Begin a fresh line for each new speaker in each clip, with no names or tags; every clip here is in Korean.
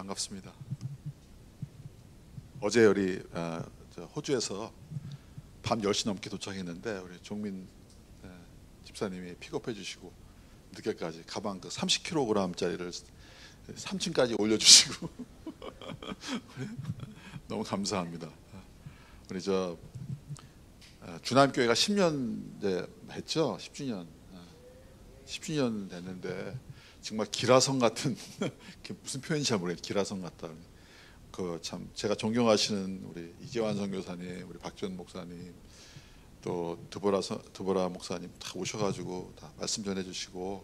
반갑습니다. 어제 우리 호주에서 밤 10시 넘게 도착했는데 우리 종민 집사님이 픽업해 주시고 늦게까지 가방 그 30kg짜리를 3층까지 올려주시고 너무 감사합니다. 우리 주남교회가 10년 했죠. 10주년 됐는데 정말 기라성 같은 무슨 표현인지 잘 모르겠어요. 기라성 같다. 참 제가 존경하시는 우리 이재환 선교사님, 우리 박지원 목사님, 또 드보라 목사님 다 오셔가지고 다 말씀 전해주시고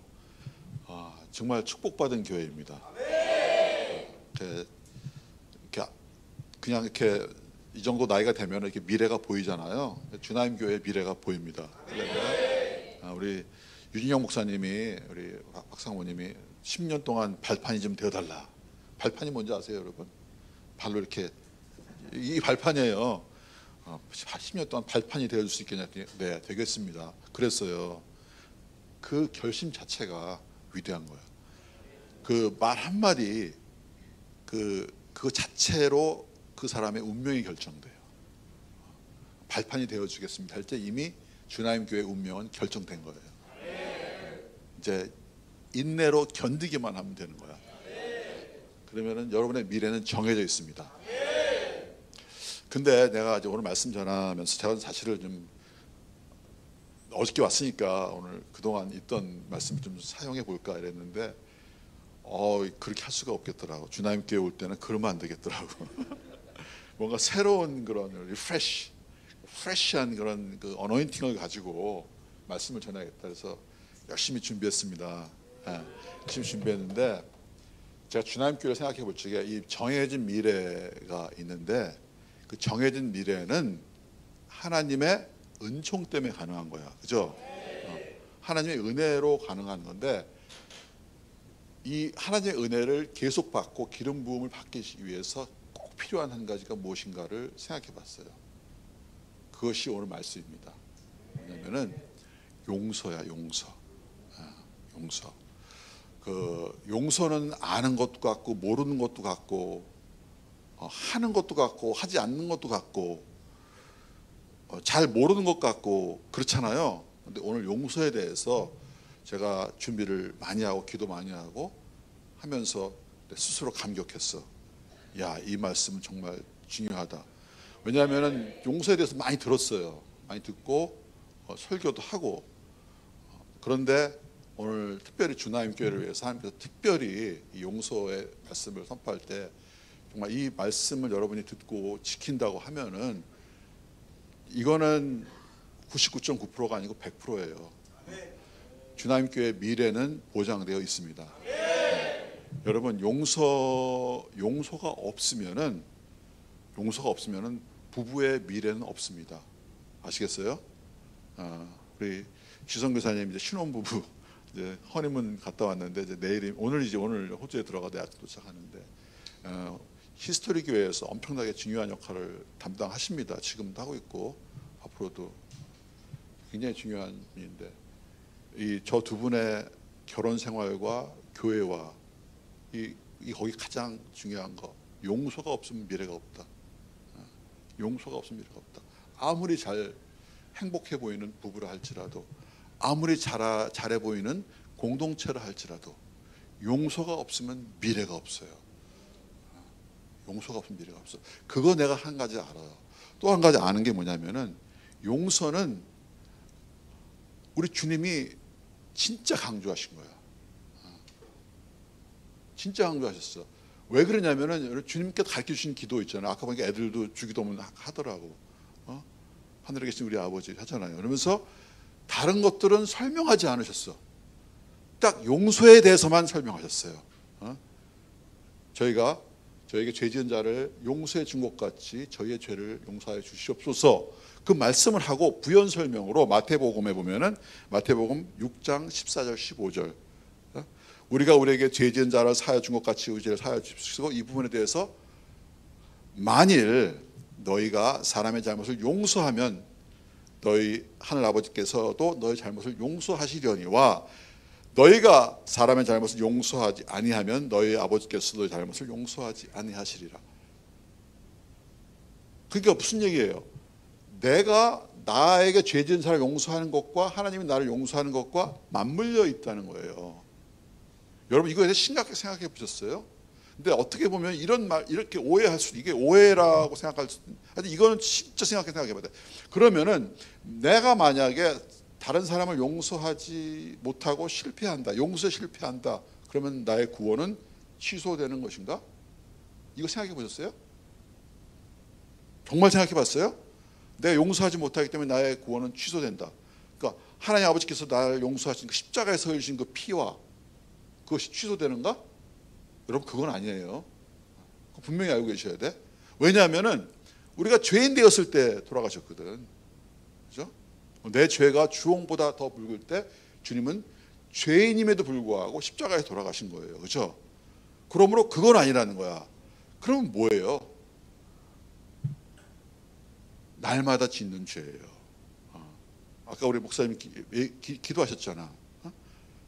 정말 축복받은 교회입니다. 그냥 이렇게 이 정도 나이가 되면 이렇게 미래가 보이잖아요. 주나임 교회의 미래가 보입니다. 우리 윤인영 목사님이 우리 박상모님이 10년 동안 발판이 좀 되어달라. 발판이 뭔지 아세요, 여러분? 발로 이렇게 이 발판이에요. 10년 동안 발판이 되어줄 수 있겠냐? 네, 되겠습니다. 그랬어요. 그 결심 자체가 위대한 거예요. 그 말 한마디 그 자체로 그 사람의 운명이 결정돼요. 발판이 되어주겠습니다 할 때 이미 주나임 교회 운명은 결정된 거예요. 이제 인내로 견디기만 하면 되는 거야. 그러면은 여러분의 미래는 정해져 있습니다. 근데 내가 이제 오늘 말씀 전하면서 제가 사실을 좀 어저께 왔으니까 오늘 그동안 있던 말씀 좀 사용해 볼까 이랬는데 그렇게 할 수가 없겠더라고. 주나임 교회 올 때는 그러면 안 되겠더라고. 뭔가 새로운 그런 프레시한 그런 그 어노인팅을 가지고 말씀을 전하겠다. 그래서 열심히 준비했습니다. 열심히 준비했는데 제가 주나임 교회를 생각해 볼 적에 이 정해진 미래가 있는데 그 정해진 미래는 하나님의 은총 때문에 가능한 거야. 그죠? 하나님의 은혜로 가능한 건데 이 하나님의 은혜를 계속 받고 기름 부음을 받기 위해서 꼭 필요한 한 가지가 무엇인가를 생각해 봤어요. 그것이 오늘 말씀입니다. 뭐냐면은 용서야, 용서. 용서. 그 용서는 아는 것도 같고 모르는 것도 같고 하는 것도 같고 하지 않는 것도 같고 잘 모르는 것 같고 그렇잖아요. 근데 오늘 용서에 대해서 제가 준비를 많이 하고 기도 많이 하고 하면서 스스로 감격했어. 야, 이 말씀은 정말 중요하다. 왜냐하면은 용서에 대해서 많이 들었어요. 많이 듣고 설교도 하고 그런데 오늘 특별히 주나임 교회를 위해서 하나님께서 특별히 이 용서의 말씀을 선포할 때 정말 이 말씀을 여러분이 듣고 지킨다고 하면은 이거는 99.9%가 아니고 100%예요. 주나임 교회의 미래는 보장되어 있습니다. 여러분 용서가 없으면은 부부의 미래는 없습니다. 아시겠어요? 우리 지성 교사님 이제 신혼부부 이제 허니문 갔다 왔는데 이제 오늘 호주에 들어가 대학 도착하는데 히스토리 교회에서 엄청나게 중요한 역할을 담당하십니다. 지금도 하고 있고 앞으로도 굉장히 중요한 분인데 이 저 두 분의 결혼 생활과 교회와 거기 가장 중요한 거 용서가 없으면 미래가 없다. 용서가 없으면 미래가 없다. 아무리 잘 행복해 보이는 부부라 할지라도 아무리 잘해 보이는 공동체라 할지라도 용서가 없으면 미래가 없어요. 용서가 없으면 미래가 없어. 그거 내가 한 가지 알아요. 또 한 가지 아는 게 뭐냐면은 용서는 우리 주님이 진짜 강조하신 거야. 진짜 강조하셨어. 왜 그러냐면은 주님께서 가르쳐 주신 기도 있잖아요. 아까 보니까 애들도 주기도문 하더라고. 하늘에 계신 우리 아버지 하잖아요. 그러면서 다른 것들은 설명하지 않으셨어. 딱 용서에 대해서만 설명하셨어요. 저에게 죄 지은 자를 용서해 준 것 같이 저희의 죄를 용서하여 주시옵소서. 그 말씀을 하고 부연 설명으로 마태복음에 보면은 마태복음 6장 14절 15절 우리가 우리에게 죄 지은 자를 사하여 준 것 같이 우리 죄를 사하여 주시고 이 부분에 대해서 만일 너희가 사람의 잘못을 용서하면 너희 하늘 아버지께서도 너희 잘못을 용서하시려니와 너희가 사람의 잘못을 용서하지 아니하면 너희 아버지께서 너희 잘못을 용서하지 아니하시리라. 그러니까 무슨 얘기예요? 내가 나에게 죄 지은 사람을 용서하는 것과 하나님이 나를 용서하는 것과 맞물려 있다는 거예요. 여러분 이거에 대해 심각하게 생각해 보셨어요? 근데 어떻게 보면 이런 말 이렇게 오해할 수, 이게 오해라고 생각할 수, 하여튼 이거는 진짜 생각해 봐야 돼. 그러면은 내가 만약에 다른 사람을 용서하지 못하고 실패한다, 용서에 실패한다, 그러면 나의 구원은 취소되는 것인가? 이거 생각해 보셨어요? 정말 생각해 봤어요? 내가 용서하지 못하기 때문에 나의 구원은 취소된다. 그러니까 하나님 아버지께서 나를 용서하신 그 십자가에서 흘리신 그 피와 그것이 취소되는가? 여러분 그건 아니에요. 분명히 알고 계셔야 돼. 왜냐하면은 우리가 죄인 되었을 때 돌아가셨거든. 그죠? 내 죄가 주홍보다 더 붉을 때 주님은 죄인임에도 불구하고 십자가에 돌아가신 거예요. 그죠? 그러므로 그건 아니라는 거야. 그러면 뭐예요? 날마다 짓는 죄예요. 아까 우리 목사님이 기도하셨잖아.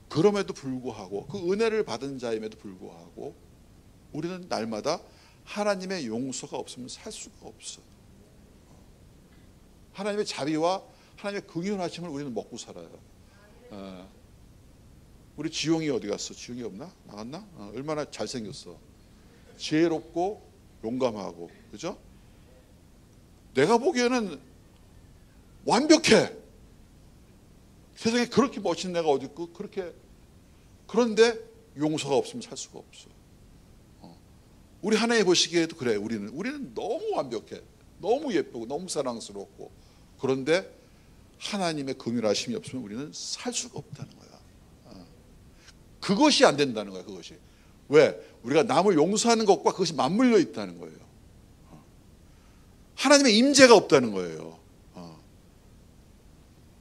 그럼에도 불구하고 그 은혜를 받은 자임에도 불구하고 우리는 날마다 하나님의 용서가 없으면 살 수가 없어. 하나님의 자비와 하나님의 긍휼하심을 우리는 먹고 살아요. 우리 지용이 어디 갔어? 지용이 없나? 나갔나? 얼마나 잘생겼어. 지혜롭고 용감하고, 그죠? 내가 보기에는 완벽해. 세상에 그렇게 멋진 애가 어디 있고 그렇게, 그런데 용서가 없으면 살 수가 없어. 우리 하나님 보시기에도 그래. 우리는 너무 완벽해, 너무 예쁘고 너무 사랑스럽고, 그런데 하나님의 긍휼하심이 없으면 우리는 살 수가 없다는 거야. 그것이 안 된다는 거야. 그것이 왜? 우리가 남을 용서하는 것과 그것이 맞물려 있다는 거예요. 하나님의 임재가 없다는 거예요.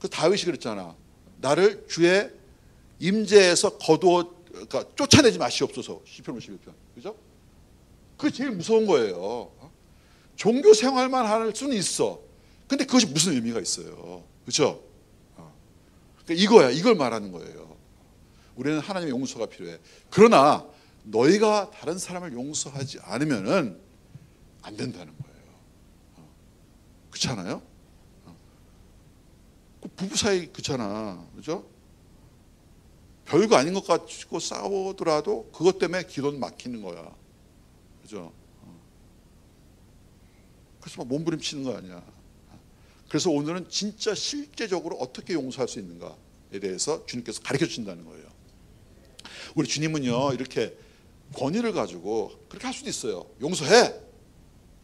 그 다윗이 그랬잖아. 나를 주의 임재에서 거두어, 그러니까 쫓아내지 마시옵소서. 시편 51편. 그죠? 그게 제일 무서운 거예요. 종교 생활만 할 수는 있어. 근데 그것이 무슨 의미가 있어요? 그죠? 그러니까 이거야. 이걸 말하는 거예요. 우리는 하나님의 용서가 필요해. 그러나 너희가 다른 사람을 용서하지 않으면은 안 된다는 거예요. 그렇지 않아요? 부부 사이 그렇잖아. 그죠? 별거 아닌 것 같고 싸우더라도 그것 때문에 기도는 막히는 거야. 그죠? 그래서 막 몸부림치는 거 아니야. 그래서 오늘은 진짜 실제적으로 어떻게 용서할 수 있는가에 대해서 주님께서 가르쳐 주신다는 거예요. 우리 주님은요, 이렇게 권위를 가지고 그렇게 할 수도 있어요. 용서해.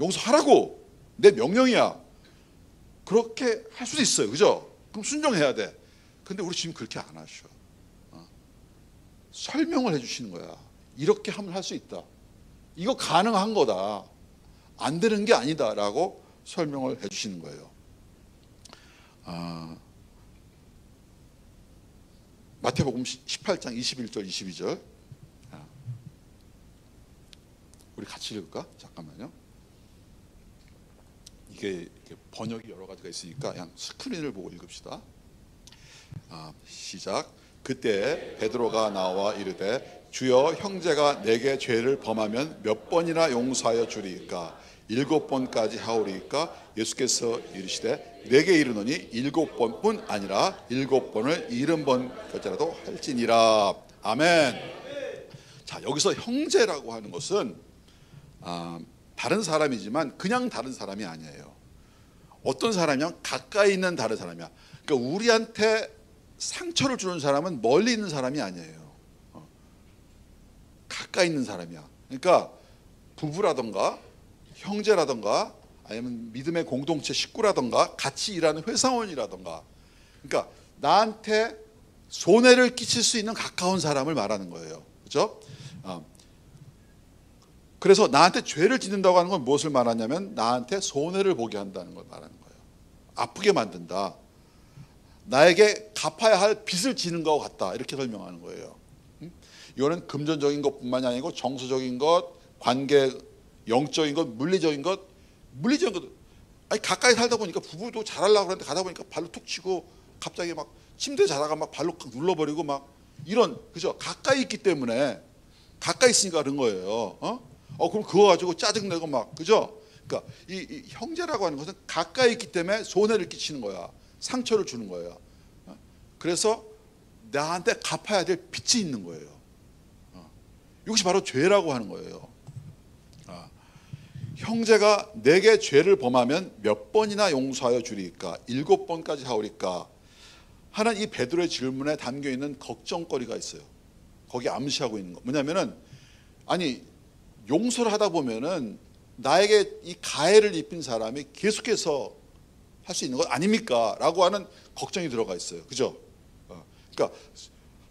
용서하라고. 내 명령이야. 그렇게 할 수도 있어요. 그죠? 그럼 순종해야 돼. 근데 우리 주님 그렇게 안 하셔. 설명을 해주시는 거야. 이렇게 하면 할 수 있다. 이거 가능한 거다. 안 되는 게 아니다. 라고 설명을 해주시는 거예요. 마태복음 18장 21절 22절. 우리 같이 읽을까? 잠깐만요. 이게 번역이 여러 가지가 있으니까 그냥 스크린을 보고 읽읍시다. 시작. 그때 베드로가 나와 이르되 주여, 형제가 내게 죄를 범하면 몇 번이나 용서하여 주리이까? 7번까지 하오리이까? 예수께서 이르시되 내게 이르노니 7번뿐 아니라 7번을 70번까지라도 할지니라. 아멘. 자, 여기서 형제라고 하는 것은 다른 사람이지만 그냥 다른 사람이 아니에요. 어떤 사람이면 가까이 있는 다른 사람이야. 그러니까 우리한테 상처를 주는 사람은 멀리 있는 사람이 아니에요. 가까이 있는 사람이야. 그러니까 부부라던가 형제라던가 아니면 믿음의 공동체 식구라던가 같이 일하는 회사원이라던가, 그러니까 나한테 손해를 끼칠 수 있는 가까운 사람을 말하는 거예요. 그렇죠? 그래서 나한테 죄를 짓는다고 하는 건 무엇을 말하냐면 나한테 손해를 보게 한다는 걸 말하는 거예요. 아프게 만든다. 나에게 갚아야 할 빚을 지는 것과 같다. 이렇게 설명하는 거예요. 이거는 금전적인 것뿐만이 아니고 정서적인 것, 관계, 영적인 것, 물리적인 것. 아니 가까이 살다 보니까 부부도 잘하려고 그러는데 가다 보니까 발로 툭 치고 갑자기 막 침대에 자다가 막 발로 눌러버리고 막 이런 그죠? 가까이 있기 때문에 가까이 있으니까 그런 거예요. 그럼 그거 가지고 짜증내고 막 그죠? 그러니까 이 형제라고 하는 것은 가까이 있기 때문에 손해를 끼치는 거야. 상처를 주는 거예요. 그래서 나한테 갚아야 될 빚이 있는 거예요. 이것이 바로 죄라고 하는 거예요. 형제가 내게 죄를 범하면 몇 번이나 용서하여 주리까? 7번까지 하오리까? 하는 이 베드로의 질문에 담겨 있는 걱정거리가 있어요. 거기 암시하고 있는 거 뭐냐면은, 아니 용서를 하다 보면은 나에게 이 가해를 입힌 사람이 계속해서 할 수 있는 것 아닙니까? 라고 하는 걱정이 들어가 있어요. 그죠? 그러니까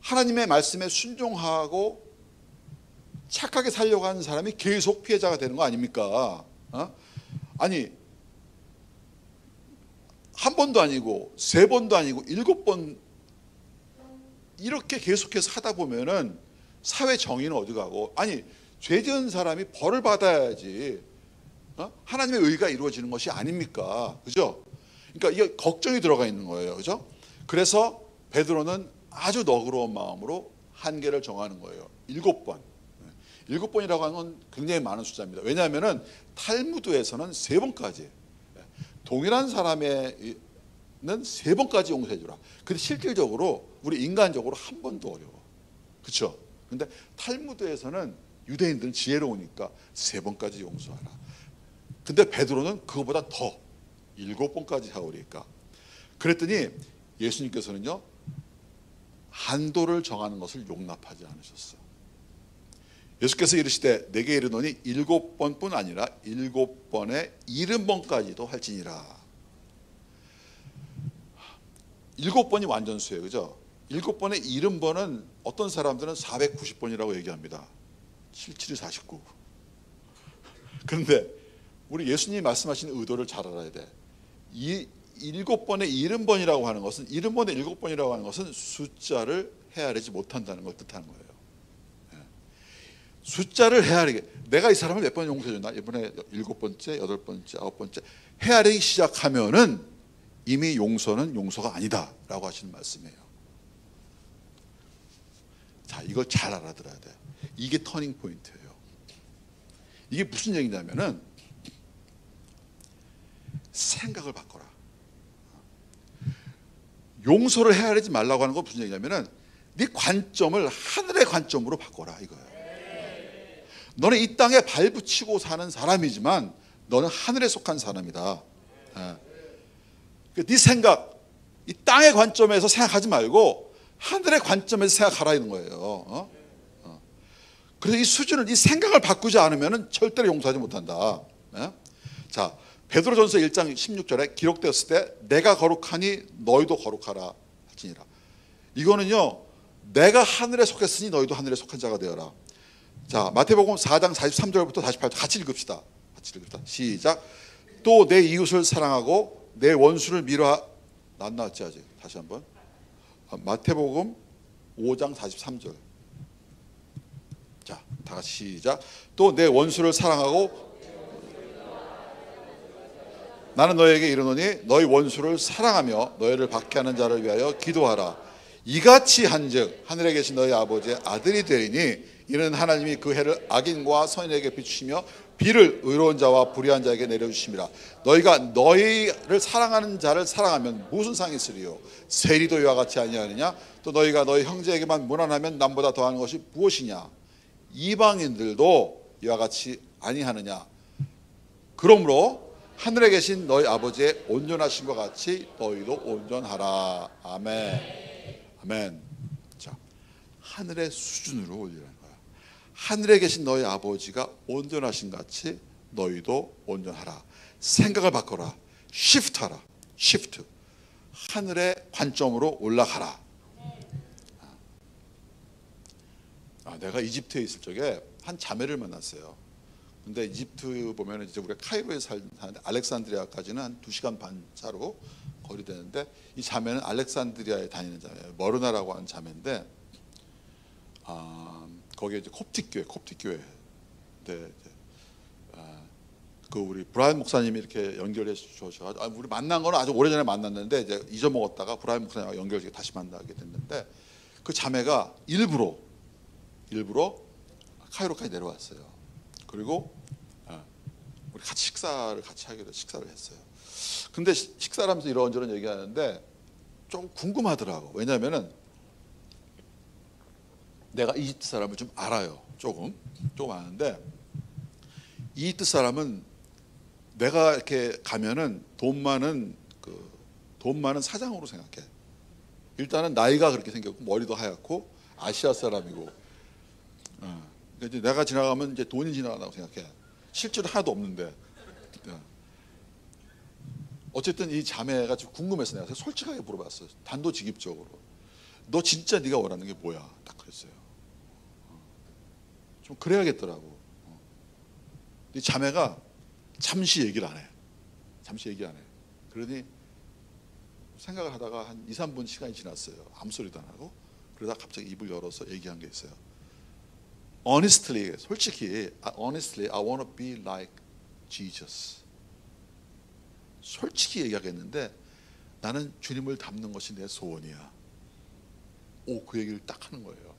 하나님의 말씀에 순종하고 착하게 살려고 하는 사람이 계속 피해자가 되는 거 아닙니까? 아니 한 번도 아니고 3번도 아니고 7번 이렇게 계속해서 하다 보면은 사회 정의는 어디 가고, 아니 죄 지은 사람이 벌을 받아야지 하나님의 의가 이루어지는 것이 아닙니까? 그죠? 그러니까 이게 걱정이 들어가 있는 거예요. 그죠? 그래서 베드로는 아주 너그러운 마음으로 한계를 정하는 거예요. 7번. 7번이라고 하는 건 굉장히 많은 숫자입니다. 왜냐하면 탈무드에서는 3번까지, 동일한 사람에는 3번까지 용서해 주라. 근데 실질적으로 우리 인간적으로 한 번도 어려워. 그렇죠? 근데 탈무드에서는 유대인들은 지혜로우니까 3번까지 용서하라. 근데 베드로는 그거보다 더 7번까지 하오리까. 그랬더니 예수님께서는요, 한도를 정하는 것을 용납하지 않으셨어. 예수께서 이르시되 내게 이르노니 7번뿐 아니라 7번에 70번까지도 할지니라. 7번이 완전수예요. 그죠? 7번에 70번은 어떤 사람들은 490번이라고 얘기합니다. 77이 49. 그런데 우리 예수님이 말씀하신 의도를 잘 알아야 돼. 이 7번에 70번이라고 하는 것은, 70번에 7번이라고 하는 것은 숫자를 헤아리지 못한다는 걸 뜻하는 거예요. 숫자를 헤아리게, 내가 이 사람을 몇 번 용서해줬나? 이번에 7번째, 8번째, 9번째 헤아리기 시작하면은 이미 용서는 용서가 아니다 라고 하시는 말씀이에요. 자, 이걸 잘 알아들어야 돼. 이게 터닝 포인트예요. 이게 무슨 얘기냐면은, 생각을 바꿔라. 용서를 헤아리지 말라고 하는 건 무슨 얘기냐면은, 네 관점을 하늘의 관점으로 바꿔라 이거예요. 너는 이 땅에 발붙이고 사는 사람이지만 너는 하늘에 속한 사람이다. 네 생각, 이 땅의 관점에서 생각하지 말고 하늘의 관점에서 생각하라 이런 거예요. 그래서 이 수준을, 이 생각을 바꾸지 않으면 절대로 용서하지 못한다. 자, 베드로전서 1장 16절에 기록되었을 때 내가 거룩하니 너희도 거룩하라 할지니라. 이거는요, 내가 하늘에 속했으니 너희도 하늘에 속한 자가 되어라. 자, 마태복음 4장 43절부터 48절 같이 읽읍시다. 시작. 또 내 이웃을 사랑하고 내 원수를 미워하. 안 나왔지 아직? 다시 한번. 마태복음 5장 43절. 자, 다 같이 시작. 또 내 원수를 사랑하고, 나는 너에게 이르노니 너희 원수를 사랑하며 너희를 박해하는 자를 위하여 기도하라. 이같이 한즉 하늘에 계신 너희 아버지의 아들이 되리니, 이는 하나님이 그 해를 악인과 선인에게 비추시며 비를 의로운 자와 불의한 자에게 내려주심이라. 너희가 너희를 사랑하는 자를 사랑하면 무슨 상이 있으리요? 세리도 이와 같이 아니하느냐? 또 너희가 너희 형제에게만 무난하면 남보다 더하는 것이 무엇이냐? 이방인들도 이와 같이 아니하느냐? 그러므로 하늘에 계신 너희 아버지의 온전하신 것 같이 너희도 온전하라. 아멘. 아멘. 자, 하늘의 수준으로 올리라는 거야. 하늘에 계신 너희 아버지가 온전하신 같이 너희도 온전하라. 생각을 바꿔라. 시프트하라. 시프트. 하늘의 관점으로 올라가라. 내가 이집트에 있을 적에 한 자매를 만났어요. 근데 이집트 보면 이제 우리가 카이로에 사는데 알렉산드리아까지는 한 2시간 반 차로 거리되는데, 이 자매는 알렉산드리아에 다니는 자매예요. 머르나라고 하는 자매인데, 거기에 이제 콥틱교회. 네, 그 우리 브라이언 목사님이 이렇게 연결해 주셔서, 우리 만난 거는 아주 오래전에 만났는데 이제 잊어먹었다가 브라이언 목사님하고 연결해서 다시 만나게 됐는데, 그 자매가 일부러 카이로까지 내려왔어요. 그리고 우리 같이 식사를 하기로 식사를 했어요. 근데 식사를 하면서 이런저런 얘기하는데 좀 궁금하더라고. 왜냐하면은 내가 이집트 사람을 좀 알아요. 조금 아는데, 이집트 사람은 내가 이렇게 가면은 돈 많은 사장으로 생각해. 일단은 나이가 그렇게 생겼고 머리도 하얗고 아시아 사람이고, 이제 내가 지나가면 이제 돈이 지나간다고 생각해. 실제로 하나도 없는데. 어쨌든 이 자매가 좀 궁금해서 내가 솔직하게 물어봤어요. 단도직입적으로. 너 진짜 네가 원하는 게 뭐야? 딱 그랬어요. 좀 그래야겠더라고. 이 자매가 잠시 얘기를 안 해. 그러니 생각을 하다가 한 2, 3분 시간이 지났어요. 아무 소리도 안 하고. 그러다 갑자기 입을 열어서 얘기한 게 있어요. 솔직히, honestly, I want to be like Jesus. 솔직히 얘기하겠는데 나는 주님을 닮는 것이 내 소원이야. 그 얘기를 딱 하는 거예요.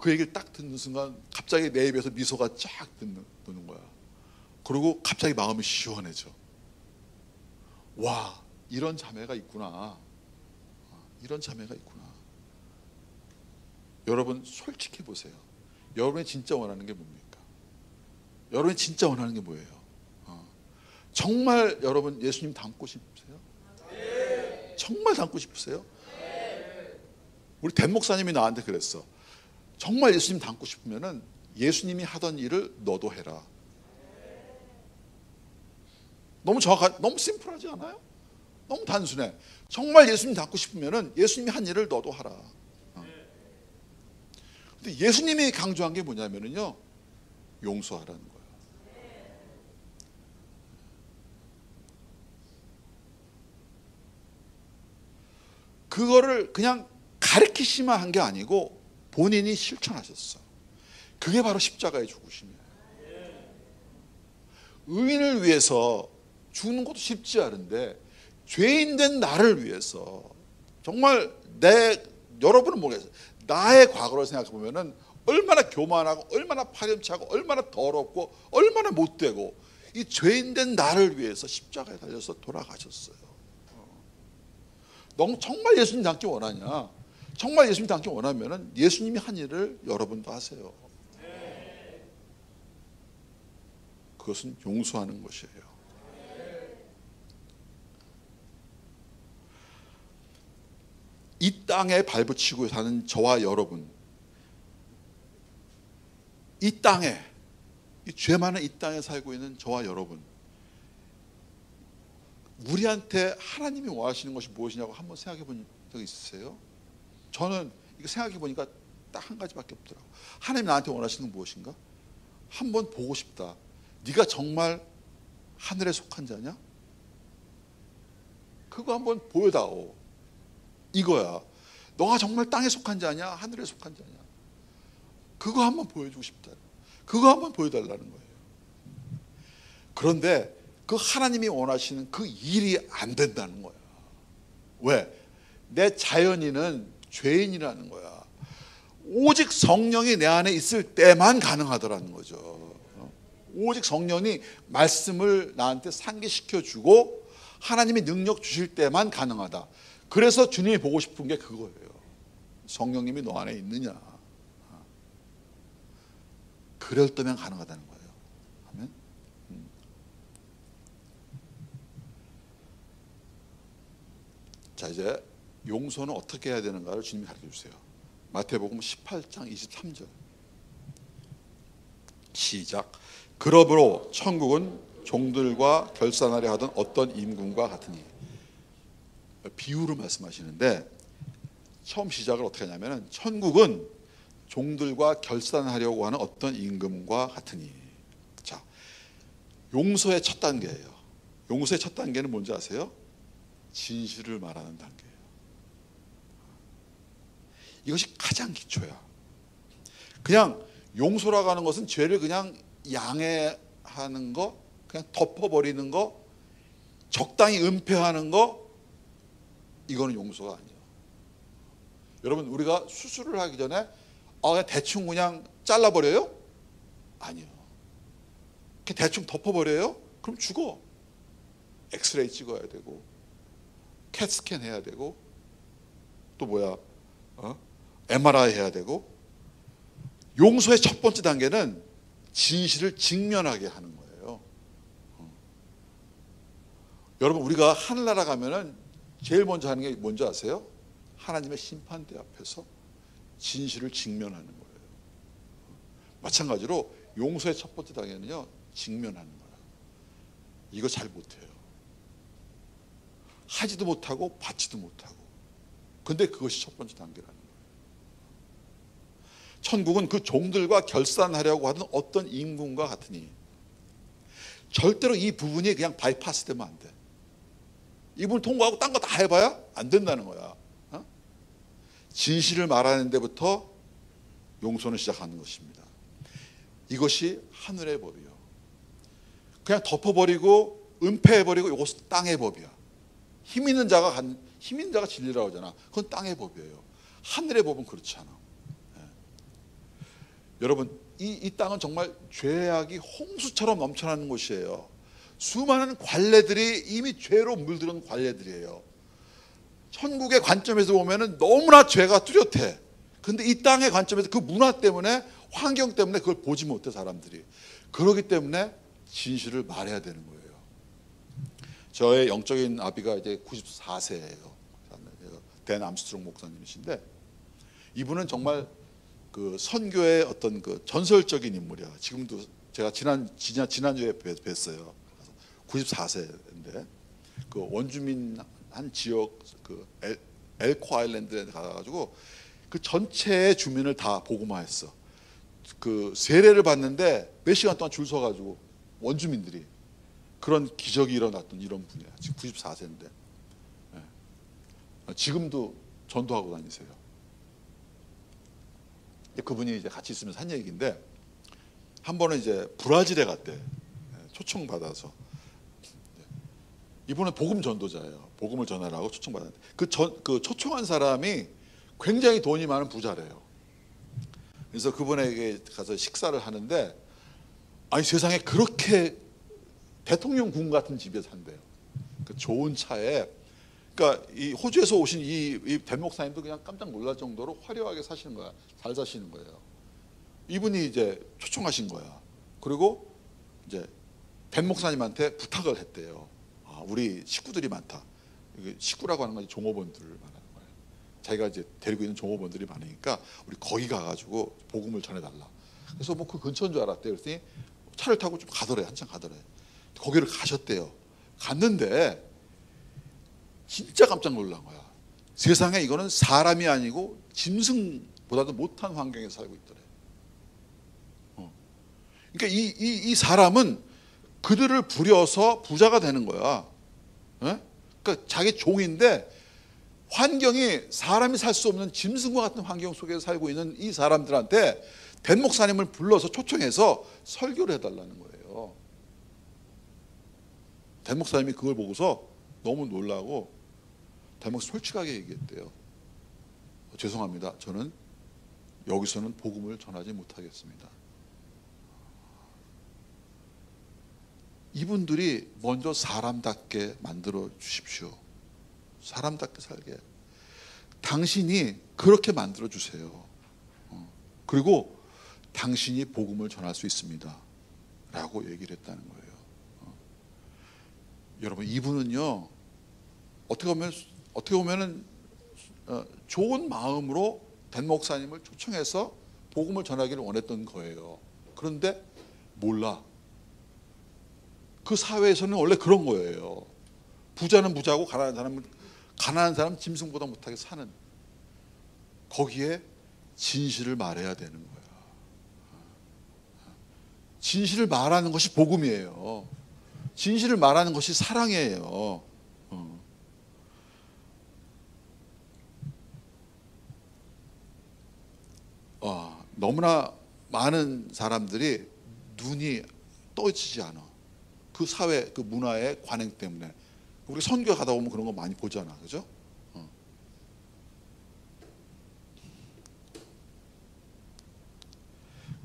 그 얘기를 딱 듣는 순간 갑자기 내 입에서 미소가 쫙 드는 거야. 그리고 갑자기 마음이 시원해져. 와, 이런 자매가 있구나. 여러분 솔직히 보세요. 여러분이 진짜 원하는 게 뭡니까? 여러분이 진짜 원하는 게 뭐예요? 정말 여러분 예수님 닮고 싶으세요? 정말 닮고 싶으세요? 우리 댄 목사님이 나한테 그랬어. 정말 예수님 닮고 싶으면은 예수님이 하던 일을 너도 해라. 너무 심플하지 않아요? 너무 단순해. 정말 예수님 닮고 싶으면은 예수님이 한 일을 너도 하라. 근데 예수님이 강조한 게 뭐냐면은요, 용서하라는 거예요. 그거를 그냥 가르치시만 한 게 아니고 본인이 실천하셨어. 그게 바로 십자가의 죽으심이에요. 의인을 위해서 죽는 것도 쉽지 않은데 죄인된 나를 위해서 정말 여러분은 모르겠어요. 나의 과거를 생각해 보면은 얼마나 교만하고 얼마나 파렴치하고 얼마나 더럽고 얼마나 못되고, 이 죄인된 나를 위해서 십자가에 달려서 돌아가셨어요. 너 정말 예수님 닮기 원하냐? 정말 예수님 닮기 원하면은 예수님이 한 일을 여러분도 하세요. 그것은 용서하는 것이에요. 이 땅에 발붙이고 사는 저와 여러분, 이 죄 많은 이 땅에 살고 있는 저와 여러분, 우리한테 하나님이 원하시는 것이 무엇이냐고 한번 생각해 본 적 있으세요? 저는 이거 생각해 보니까 딱 한 가지밖에 없더라고요. 하나님 나한테 원하시는 건 무엇인가? 한번 보고 싶다. 네가 정말 하늘에 속한 자냐? 그거 한번 보여다오. 이거야. 너가 정말 땅에 속한 자냐? 하늘에 속한 자냐? 그거 한번 보여주고 싶다. 그거 한번 보여달라는 거예요. 그런데 그 하나님이 원하시는 그 일이 안 된다는 거야. 왜? 내 자연인은 죄인이라는 거야. 오직 성령이 내 안에 있을 때만 가능하더라는 거죠. 오직 성령이 말씀을 나한테 상기시켜주고 하나님이 능력 주실 때만 가능하다. 그래서 주님이 보고 싶은 게 그거예요. 성령님이 너 안에 있느냐. 그럴 때면 가능하다는 거예요. 아멘. 자, 이제 용서는 어떻게 해야 되는가를 주님이 가르쳐 주세요. 마태복음 18장 23절 시작. 그러므로 천국은 종들과 결산하려 하던 어떤 임금과 같으니. 비유로 말씀하시는데 처음 시작을 어떻게 하냐면, 천국은 종들과 결산하려고 하는 어떤 임금과 같으니. 자, 용서의 첫 단계예요. 용서의 첫 단계는 뭔지 아세요? 진실을 말하는 단계예요. 이것이 가장 기초야. 그냥 용서라고 하는 것은 죄를 그냥 양해하는 거, 그냥 덮어버리는 거, 적당히 은폐하는 거, 이거는 용서가 아니야. 여러분 우리가 수술을 하기 전에 그냥 대충 그냥 잘라버려요? 아니요. 그냥 대충 덮어버려요? 그럼 죽어. 엑스레이 찍어야 되고 캣스캔 해야 되고 또 뭐야 MRI 해야 되고. 용서의 첫 번째 단계는 진실을 직면하게 하는 거예요. 여러분 우리가 하늘나라 가면은 제일 먼저 하는 게 뭔지 아세요? 하나님의 심판대 앞에서 진실을 직면하는 거예요. 마찬가지로 용서의 첫 번째 단계는요, 직면하는 거예요. 이거 잘 못해요. 하지도 못하고 받지도 못하고. 근데 그것이 첫 번째 단계라는 거예요. 천국은 그 종들과 결산하려고 하는 어떤 임금과 같으니 절대로 이 부분이 그냥 바이파스 되면 안 돼. 이 부분을 통과하고 딴 거 다 해봐야 안 된다는 거야. 진실을 말하는 데부터 용서는 시작하는 것입니다. 이것이 하늘의 법이요. 그냥 덮어버리고 은폐해버리고 이것은 땅의 법이야. 힘 있는 자가 진리라고 하잖아. 그건 땅의 법이에요. 하늘의 법은 그렇지 않아. 여러분 이 땅은 정말 죄악이 홍수처럼 넘쳐나는 곳이에요. 수많은 관례들이 이미 죄로 물들은 관례들이에요. 천국의 관점에서 보면은 너무나 죄가 뚜렷해. 근데 이 땅의 관점에서 그 문화 때문에, 환경 때문에 그걸 보지 못해 사람들이. 그렇기 때문에 진실을 말해야 되는 거예요. 저의 영적인 아비가 이제 94세예요. 댄 암스트롱 목사님이신데 이분은 정말 그 선교의 어떤 그 전설적인 인물이야. 지금도 제가 지난주에 뵀어요. 94세인데 그 원주민 한 지역 그 엘코 아일랜드에 가가지고 그 전체의 주민을 다 복음화했어. 그 세례를 받는데 몇 시간 동안 줄 서가지고 원주민들이 그런 기적이 일어났던 이런 분이야. 지금 94세인데 지금도 전도하고 다니세요. 그분이 이제 같이 있으면서 한 얘기인데 한 번은 이제 브라질에 갔대. 초청 받아서. 이분은 복음 전도자예요. 복음을 전하라고 초청받았는데 그 초청한 사람이 굉장히 돈이 많은 부자래요. 그래서 그분에게 가서 식사를 하는데 아니 세상에 그렇게 대통령궁 같은 집에 산대요. 그 좋은 차에. 그러니까 이 호주에서 오신 이 댄 목사님도 그냥 깜짝 놀랄 정도로 화려하게 사시는 거야. 잘 사시는 거예요. 이분이 이제 초청하신 거야. 그리고 이제 댄 목사님한테 부탁을 했대요. 우리 식구들이 많다. 식구라고 하는 건 종업원들을 말하는 거예요. 자기가 이제 데리고 있는 종업원들이 많으니까 우리 거기 가가지고 복음을 전해달라. 그래서 뭐 그 근처인 줄 알았대요. 그랬더니 차를 타고 좀 가더래. 한참 가더래. 거기를 가셨대요. 갔는데 진짜 깜짝 놀란 거야. 세상에 이거는 사람이 아니고 짐승보다도 못한 환경에서 살고 있더래. 그러니까 이 사람은 그들을 부려서 부자가 되는 거야. 그러니까 자기 종인데 환경이 사람이 살 수 없는 짐승과 같은 환경 속에서 살고 있는 이 사람들한테 댄 목사님을 불러서 초청해서 설교를 해달라는 거예요. 댄 목사님이 그걸 보고서 너무 놀라고 댄 목사님 솔직하게 얘기했대요. 죄송합니다. 저는 여기서는 복음을 전하지 못하겠습니다. 이분들이 먼저 사람답게 만들어 주십시오. 사람답게 살게. 당신이 그렇게 만들어 주세요. 그리고 당신이 복음을 전할 수 있습니다. 라고 얘기를 했다는 거예요. 여러분 이분은요 어떻게 보면은 좋은 마음으로 댄 목사님을 초청해서 복음을 전하기를 원했던 거예요. 그런데 몰라. 그 사회에서는 원래 그런 거예요. 부자는 부자고 가난한 사람은 짐승보다 못하게 사는. 거기에 진실을 말해야 되는 거야. 진실을 말하는 것이 복음이에요. 진실을 말하는 것이 사랑이에요. 너무나 많은 사람들이 눈이 떠지지 않아. 그 사회, 그 문화의 관행 때문에. 우리 선교 가다 보면 그런 거 많이 보잖아. 그죠?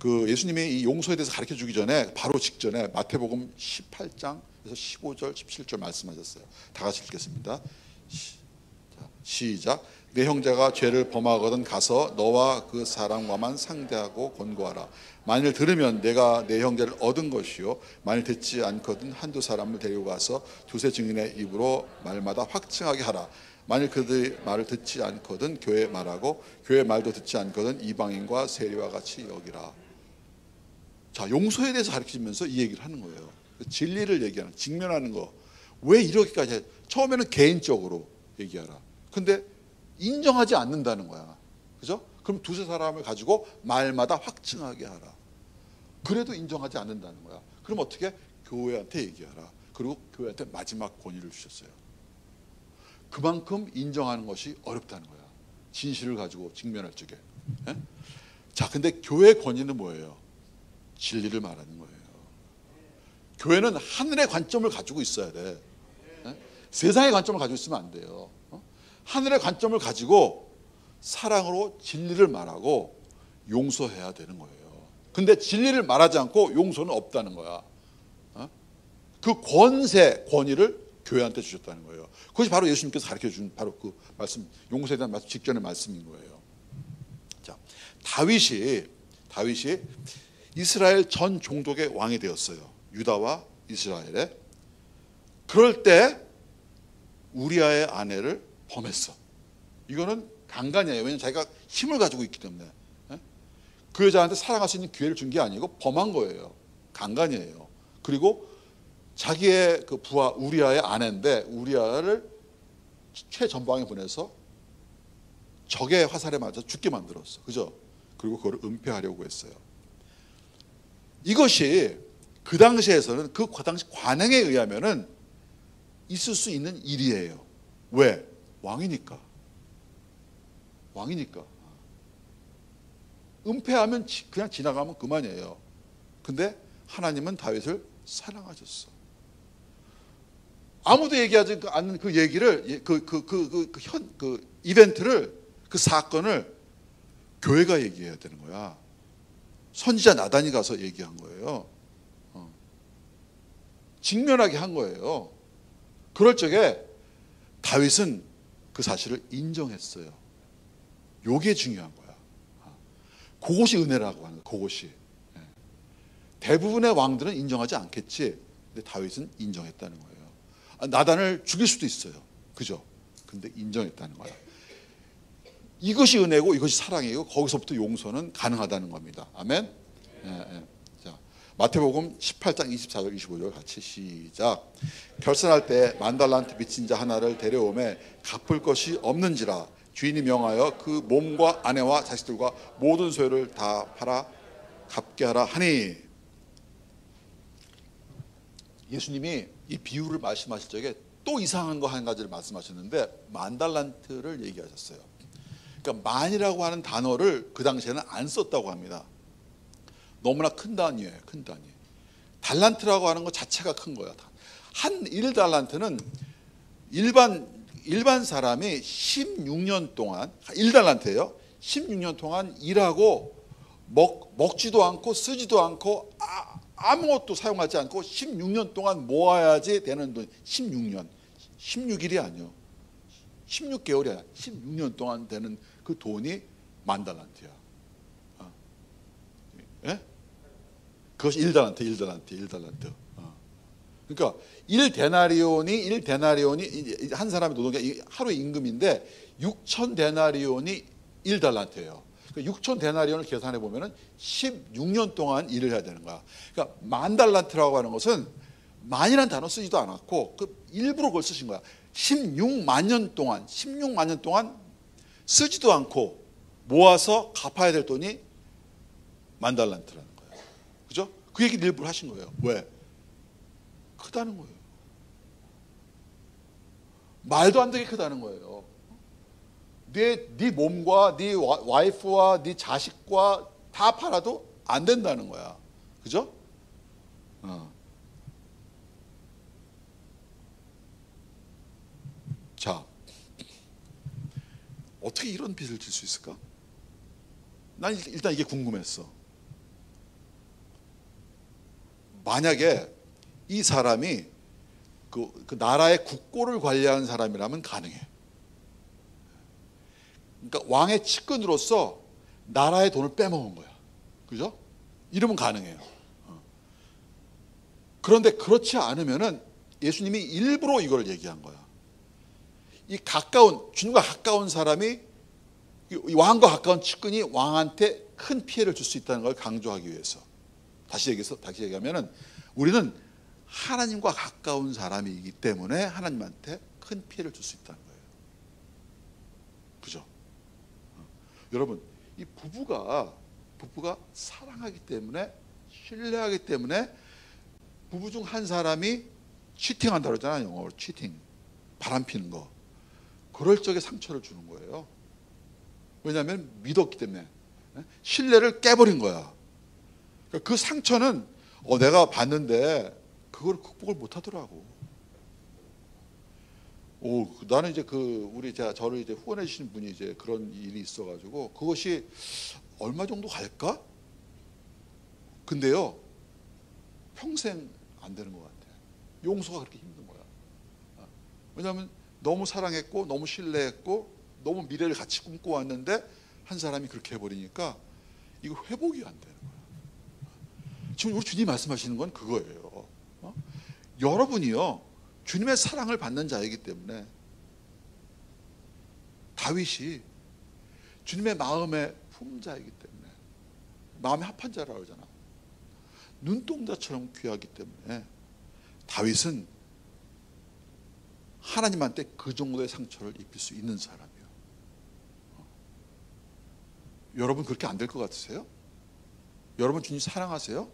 그 예수님이 이 용서에 대해서 가르쳐 주기 전에 바로 직전에 마태복음 18장에서 15절, 17절 말씀하셨어요. 다 같이 읽겠습니다. 시작. 내 형제가 죄를 범하거든 가서 너와 그 사람과만 상대하고 권고하라. 만일 들으면 내가 내 형제를 얻은 것이요, 만일 듣지 않거든 한두 사람을 데리고 가서 두세 증인의 입으로 말마다 확증하게 하라. 만일 그들의 말을 듣지 않거든 교회 말하고 교회 말도 듣지 않거든 이방인과 세리와 같이 여기라. 자, 용서에 대해서 가르치면서 이 얘기를 하는 거예요. 진리를 얘기하는, 직면하는 거. 왜 이렇게까지 해? 처음에는 개인적으로 얘기하라. 근데 인정하지 않는다는 거야. 그죠? 그럼 두세 사람을 가지고 말마다 확증하게 하라. 그래도 인정하지 않는다는 거야. 그럼 어떻게? 교회한테 얘기하라. 그리고 교회한테 마지막 권위를 주셨어요. 그만큼 인정하는 것이 어렵다는 거야. 진실을 가지고 직면할 적에. 예? 자, 근데 교회의 권위는 뭐예요? 진리를 말하는 거예요. 교회는 하늘의 관점을 가지고 있어야 돼. 예? 세상의 관점을 가지고 있으면 안 돼요. 하늘의 관점을 가지고 사랑으로 진리를 말하고 용서해야 되는 거예요. 근데 진리를 말하지 않고 용서는 없다는 거야. 그 권위를 교회한테 주셨다는 거예요. 그것이 바로 예수님께서 가르쳐준 바로 그 말씀, 용서에 대한 말씀 직전의 말씀인 거예요. 자, 다윗이 이스라엘 전 종족의 왕이 되었어요. 유다와 이스라엘에. 그럴 때 우리아의 아내를 범했어. 이거는 강간이에요. 왜냐하면 자기가 힘을 가지고 있기 때문에. 그 여자한테 사랑할 수 있는 기회를 준 게 아니고 범한 거예요. 강간이에요. 그리고 자기의 그 부하 우리아의 아내인데 우리아를 최전방에 보내서 적의 화살에 맞아 죽게 만들었어. 그죠? 그리고 그걸 은폐하려고 했어요. 이것이 그 당시에서는 그 당시 관행에 의하면은 있을 수 있는 일이에요. 왜? 왕이니까. 은폐하면 그냥 지나가면 그만이에요. 근데 하나님은 다윗을 사랑하셨어. 아무도 얘기하지 않는 그 얘기를, 그 이벤트를, 그 사건을 교회가 얘기해야 되는 거야. 선지자 나단이 가서 얘기한 거예요. 직면하게 한 거예요. 그럴 적에 다윗은 그 사실을 인정했어요. 요게 중요한 거야. 그것이 은혜라고 하는 거야. 그것이. 대부분의 왕들은 인정하지 않겠지. 근데 다윗은 인정했다는 거예요. 나단을 죽일 수도 있어요. 그죠? 근데 인정했다는 거야. 이것이 은혜고 이것이 사랑이고 거기서부터 용서는 가능하다는 겁니다. 아멘. 자, 마태복음 18장 24절 25절 같이 시작. 결산할 때 만달란트 빚진 자 하나를 데려오매 갚을 것이 없는지라 주인이 명하여 그 몸과 아내와 자식들과 모든 소유를 다 팔아 갚게 하라 하니. 예수님이 이 비유를 말씀하실 적에 또 이상한 거 한 가지를 말씀하셨는데 만달란트를 얘기하셨어요. 그러니까 만이라고 하는 단어를 그 당시에는 안 썼다고 합니다. 너무나 큰 단위예요. 큰 단위. 달란트라고 하는 것 자체가 큰 거야. 한 1달란트는 일반 사람이 16년 동안 1달란트예요. 16년 동안 일하고 먹지도 않고 쓰지도 않고 아무것도 사용하지 않고 16년 동안 모아야지 되는 돈. 16년 16일이 아니요, 16개월이 아니야. 16년 동안 되는 그 돈이 만달란트야. 예? 그것이 1달란트. 그러니까 1데나리온이 한 사람의 노동이 하루 임금인데 6천 데나리온이 1달란트예요. 6천 데나리온을 계산해 보면은 16년 동안 일을 해야 되는 거야. 그러니까 만달란트라고 하는 것은 만이라는 단어 쓰지도 않았고 일부러 그걸 쓰신 거야. 16만 년 동안 쓰지도 않고 모아서 갚아야 될 돈이 만달란트라는 거예요. 그죠? 그 얘기를 일부러 하신 거예요. 왜? 크다는 거예요. 말도 안 되게 크다는 거예요. 네 몸과 네 와이프와 네 자식과 다 팔아도 안 된다는 거야. 그죠? 자, 어떻게 이런 빚을 질 수 있을까? 난 일단 이게 궁금했어. 만약에 이 사람이 그 나라의 국고를 관리하는 사람이라면 가능해. 그러니까 왕의 측근으로서 나라의 돈을 빼먹은 거야. 그죠? 이러면 가능해요. 그런데 그렇지 않으면은 예수님이 일부러 이걸 얘기한 거야. 이 주님과 가까운 사람이, 이 왕과 가까운 측근이 왕한테 큰 피해를 줄 수 있다는 걸 강조하기 위해서. 다시 얘기하면은 우리는 하나님과 가까운 사람이기 때문에 하나님한테 큰 피해를 줄 수 있다는 거예요. 그죠? 여러분, 이 부부가 사랑하기 때문에, 신뢰하기 때문에 부부 중 한 사람이 치팅한다 그러잖아요. 영어로 치팅, 바람피는 거. 그럴 적에 상처를 주는 거예요. 왜냐하면 믿었기 때문에, 신뢰를 깨버린 거야. 그 상처는 내가 봤는데 그걸 극복을 못 하더라고. 나는 이제 저를 이제 후원해 주시는 분이 이제 그런 일이 있어가지고 그것이 얼마 정도 갈까? 근데요, 평생 안 되는 것 같아. 용서가 그렇게 힘든 거야. 왜냐하면 너무 사랑했고, 너무 신뢰했고, 너무 미래를 같이 꿈꿔왔는데 한 사람이 그렇게 해버리니까 이거 회복이 안 되는 거야. 지금 우리 주님이 말씀하시는 건 그거예요. 여러분이요, 주님의 사랑을 받는 자이기 때문에, 다윗이 주님의 마음의 품자이기 때문에, 마음의 합한 자라고 그러잖아. 눈동자처럼 귀하기 때문에 다윗은 하나님한테 그 정도의 상처를 입힐 수 있는 사람이에요. 여러분 그렇게 안 될 것 같으세요? 여러분 주님 사랑하세요?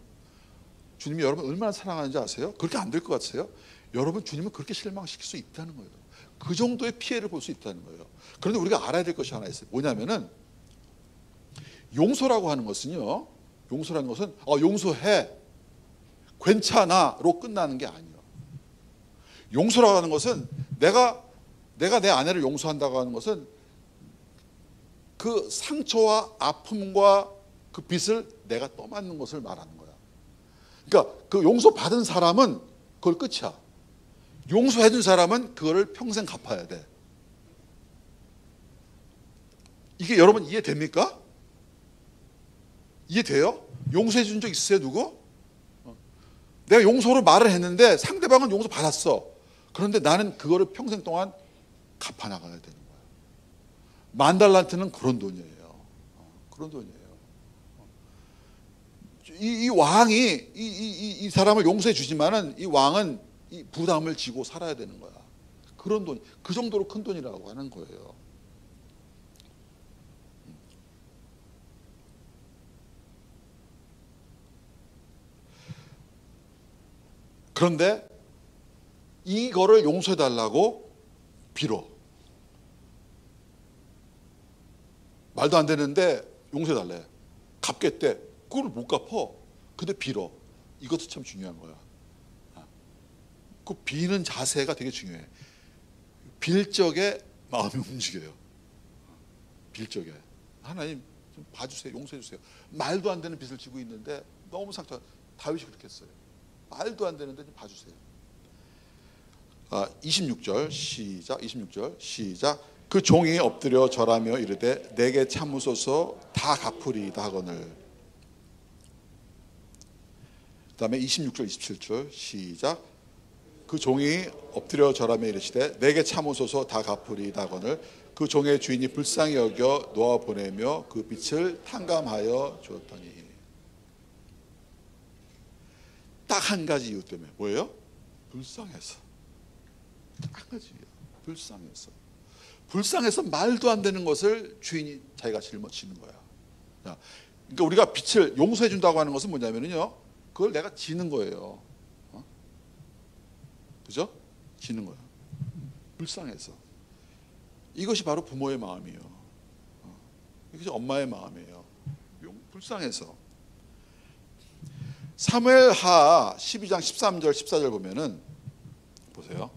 주님이 여러분 얼마나 사랑하는지 아세요? 그렇게 안 될 것 같으세요? 여러분 주님은 그렇게 실망시킬 수 있다는 거예요. 그 정도의 피해를 볼 수 있다는 거예요. 그런데 우리가 알아야 될 것이 하나 있어요. 뭐냐면은 용서라고 하는 것은요, 용서라는 것은 용서해, 괜찮아로 끝나는 게 아니에요. 용서라고 하는 것은 내가 내 아내를 용서한다고 하는 것은 그 상처와 아픔과 그 빚을 내가 떠맡는 것을 말하는 거야. 그러니까 그 용서받은 사람은 그걸 끝이야. 용서해준 사람은 그거를 평생 갚아야 돼. 이게 여러분 이해됩니까? 이해돼요? 용서해준 적 있으세요, 누구? 내가 용서를 말을 했는데 상대방은 용서 받았어. 그런데 나는 그거를 평생 동안 갚아나가야 되는 거야. $10,000는 그런 돈이에요. 그런 돈이에요. 이 왕이 이 사람을 용서해 주지만은 이 왕은 이 부담을 지고 살아야 되는 거야. 그런 돈, 그 정도로 큰 돈이라고 하는 거예요. 그런데 이거를 용서해 달라고 빌어. 말도 안 되는데 용서해 달래. 갚겠대. 그걸 못 갚아. 근데 빌어. 이것도 참 중요한 거야. 그 비는 자세가 되게 중요해. 빌 적에 마음이 움직여요. 빌 적에 하나님 좀 봐주세요. 용서해 주세요. 말도 안 되는 빚을 지고 있는데 너무 상처. 다윗이 그렇게 했어요. 말도 안 되는데 좀 봐주세요. 26절 시작. 26절 시작. 그 종이 엎드려 절하며 이르되 내게 참으소서 다 갚으리이다 하거늘. 그 다음에 26절 27절 시작. 그 종이 엎드려 절하며 이르시되 내게 참으소서 다 갚으리이다 하거늘. 그 종의 주인이 불쌍히 여겨 놓아 보내며 그 빛을 탕감하여 주었더니. 딱 한 가지 이유 때문에. 뭐예요? 불쌍해서. 딱 한 가지예요. 불쌍해서. 불쌍해서 말도 안 되는 것을 주인이 자기가 짊어지는 거야. 그러니까 우리가 빛을 용서해 준다고 하는 것은 뭐냐면요, 그걸 내가 지는 거예요. 그죠? 지는 거야. 불쌍해서. 이것이 바로 부모의 마음이에요. 이것이 엄마의 마음이에요. 불쌍해서. 사무엘하 12장 13절 14절 보면은 보세요.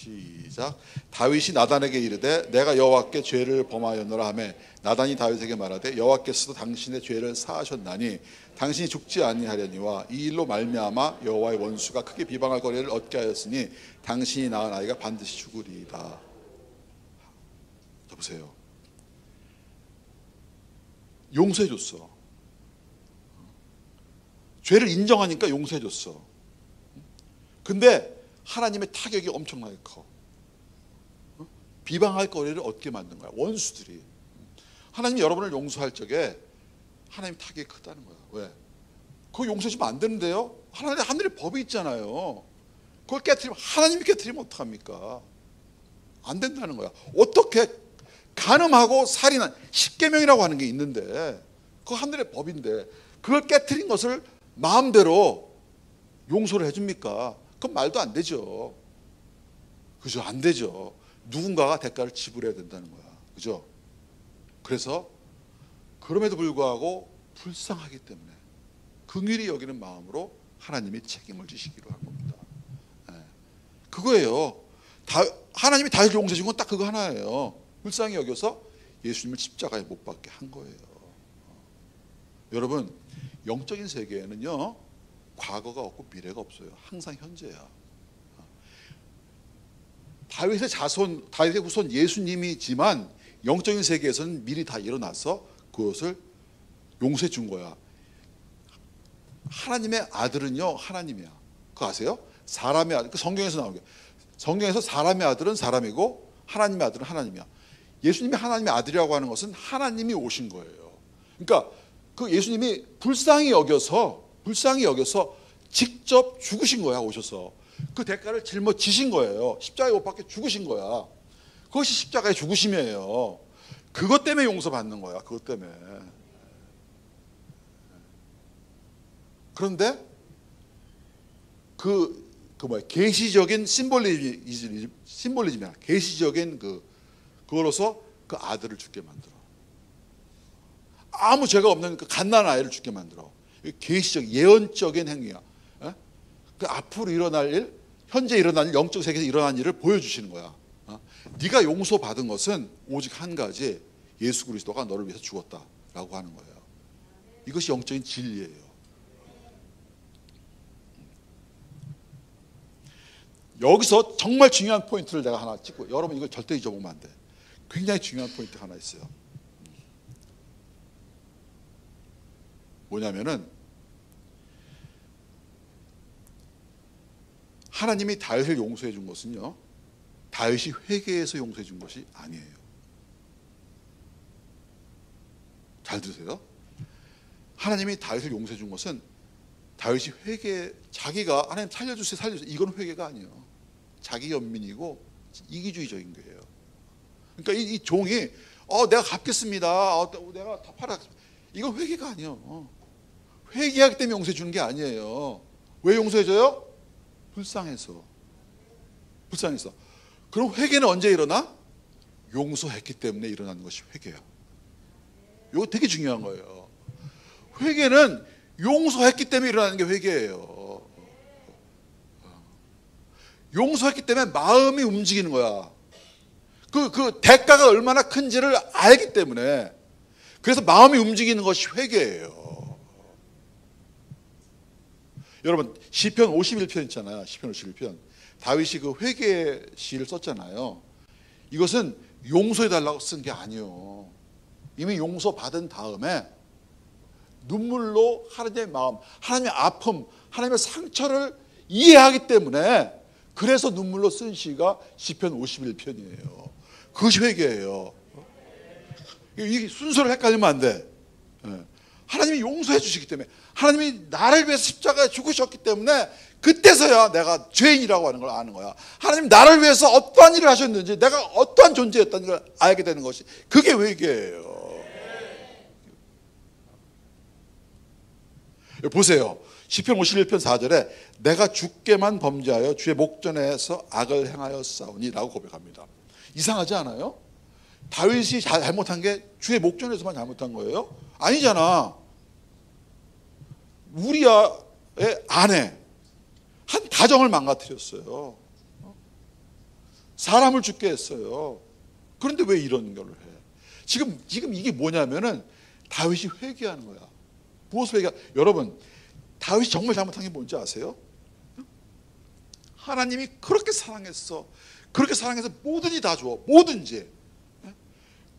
시작. 다윗이 나단에게 이르되 내가 여호와께 죄를 범하였노라 하며 나단이 다윗에게 말하되 여호와께서도 당신의 죄를 사하셨나니 당신이 죽지 아니하려니와 이 일로 말미암아 여호와의 원수가 크게 비방할 거리를 얻게 하였으니 당신이 낳은 아이가 반드시 죽으리이다. 보세요. 용서해 줬어. 죄를 인정하니까 용서해 줬어. 근데 하나님의 타격이 엄청나게 커. 비방할 거리를 얻게 만든 거야. 원수들이. 하나님이 여러분을 용서할 적에 하나님 타격이 크다는 거야. 왜? 그거 용서해 주면 안 되는데요. 하늘의 법이 있잖아요. 그걸 깨트리면, 하나님이 깨트리면 어떡합니까? 안 된다는 거야. 어떻게 간음하고 살인한 십계명이라고 하는 게 있는데, 그거 하늘의 법인데 그걸 깨트린 것을 마음대로 용서를 해줍니까? 그건 말도 안 되죠. 그죠? 안 되죠. 누군가가 대가를 지불해야 된다는 거야. 그죠? 그래서 그럼에도 불구하고 불쌍하기 때문에 긍휼히 여기는 마음으로 하나님이 책임을 지시기로 한 겁니다. 그거예요. 하나님이 다윗을 용서해 준 건 딱 그거 하나예요. 불쌍히 여겨서 예수님을 십자가에 못 박게 한 거예요. 여러분, 영적인 세계에는요, 과거가 없고 미래가 없어요. 항상 현재야. 다윗의 자손, 다윗의 후손 예수님이지만 영적인 세계에서는 미리 다 일어나서 그것을 용서해 준 거야. 하나님의 아들은요, 하나님이야. 그거 아세요? 사람의 아들, 그 성경에서 나오는 게, 성경에서 사람의 아들은 사람이고 하나님의 아들은 하나님이야. 예수님이 하나님의 아들이라고 하는 것은 하나님이 오신 거예요. 그러니까 그 예수님이 불쌍히 여겨서 직접 죽으신 거야. 오셔서 그 대가를 짊어지신 거예요. 십자가에 못 박혀 죽으신 거야. 그것이 십자가의 죽으심이에요. 그것 때문에 용서받는 거야. 그것 때문에. 그런데 계시적인 심볼리즘이야. 계시적인 그걸로서 그 아들을 죽게 만들어. 아무 죄가 없는 그 갓난 아이를 죽게 만들어. 계시적, 예언적인 행위야. 그 앞으로 일어날 일, 현재 일어날 일, 영적 세계에서 일어난 일을 보여주시는 거야. 네가 용서받은 것은 오직 한 가지, 예수 그리스도가 너를 위해서 죽었다라고 하는 거예요. 이것이 영적인 진리예요. 여기서 정말 중요한 포인트를 내가 하나 찍고, 여러분 이걸 절대 잊어보면 안 돼. 굉장히 중요한 포인트가 하나 있어요. 뭐냐면은 하나님이 다윗을 용서해 준 것은요, 다윗이 회개해서 용서해 준 것이 아니에요. 잘 들으세요. 하나님이 다윗을 용서해 준 것은 다윗이 자기가 하나님 살려주세요 이건 회개가 아니에요. 자기 연민이고 이기주의적인 거예요. 그러니까 이 종이 내가 갚겠습니다. 내가 다 팔아겠습니다. 이건 회개가 아니에요. 회개하기 때문에 용서해 주는 게 아니에요. 왜 용서해 줘요? 불쌍해서. 그럼 회개는 언제 일어나? 용서했기 때문에 일어나는 것이 회개야. 이거 되게 중요한 거예요. 회개는 용서했기 때문에 일어나는 게 회개예요. 용서했기 때문에 마음이 움직이는 거야. 그 대가가 얼마나 큰지를 알기 때문에. 그래서 마음이 움직이는 것이 회개예요. 여러분, 시편 51편 있잖아요. 시편 51편. 다윗이 그 회개 시를 썼잖아요. 이것은 용서해달라고 쓴 게 아니에요. 이미 용서받은 다음에 눈물로 하나님의 마음, 하나님의 아픔, 하나님의 상처를 이해하기 때문에, 그래서 눈물로 쓴 시가 시편 51편이에요. 그것이 회개예요. 이 순서를 헷갈리면 안 돼. 하나님이 용서해 주시기 때문에, 하나님이 나를 위해서 십자가에 죽으셨기 때문에 그때서야 내가 죄인이라고 하는 걸 아는 거야. 하나님 나를 위해서 어떠한 일을 하셨는지, 내가 어떠한 존재였다는 걸 알게 되는 것이, 그게 회개예요. 보세요. 시편 51편 4절에 내가 주께만 범죄하여 주의 목전에서 악을 행하였사오니 라고 고백합니다. 이상하지 않아요? 다윗이 잘못한 게 주의 목전에서만 잘못한 거예요? 아니잖아. 우리아의 아내 한 가정을 망가뜨렸어요. 사람을 죽게 했어요. 그런데 왜 이런 걸 해? 지금 이게 뭐냐면은 다윗이 회개하는 거야. 무엇을 회개? 여러분, 다윗이 정말 잘못한 게 뭔지 아세요? 하나님이 그렇게 사랑했어. 그렇게 사랑해서 뭐든지 다 줘. 뭐든지.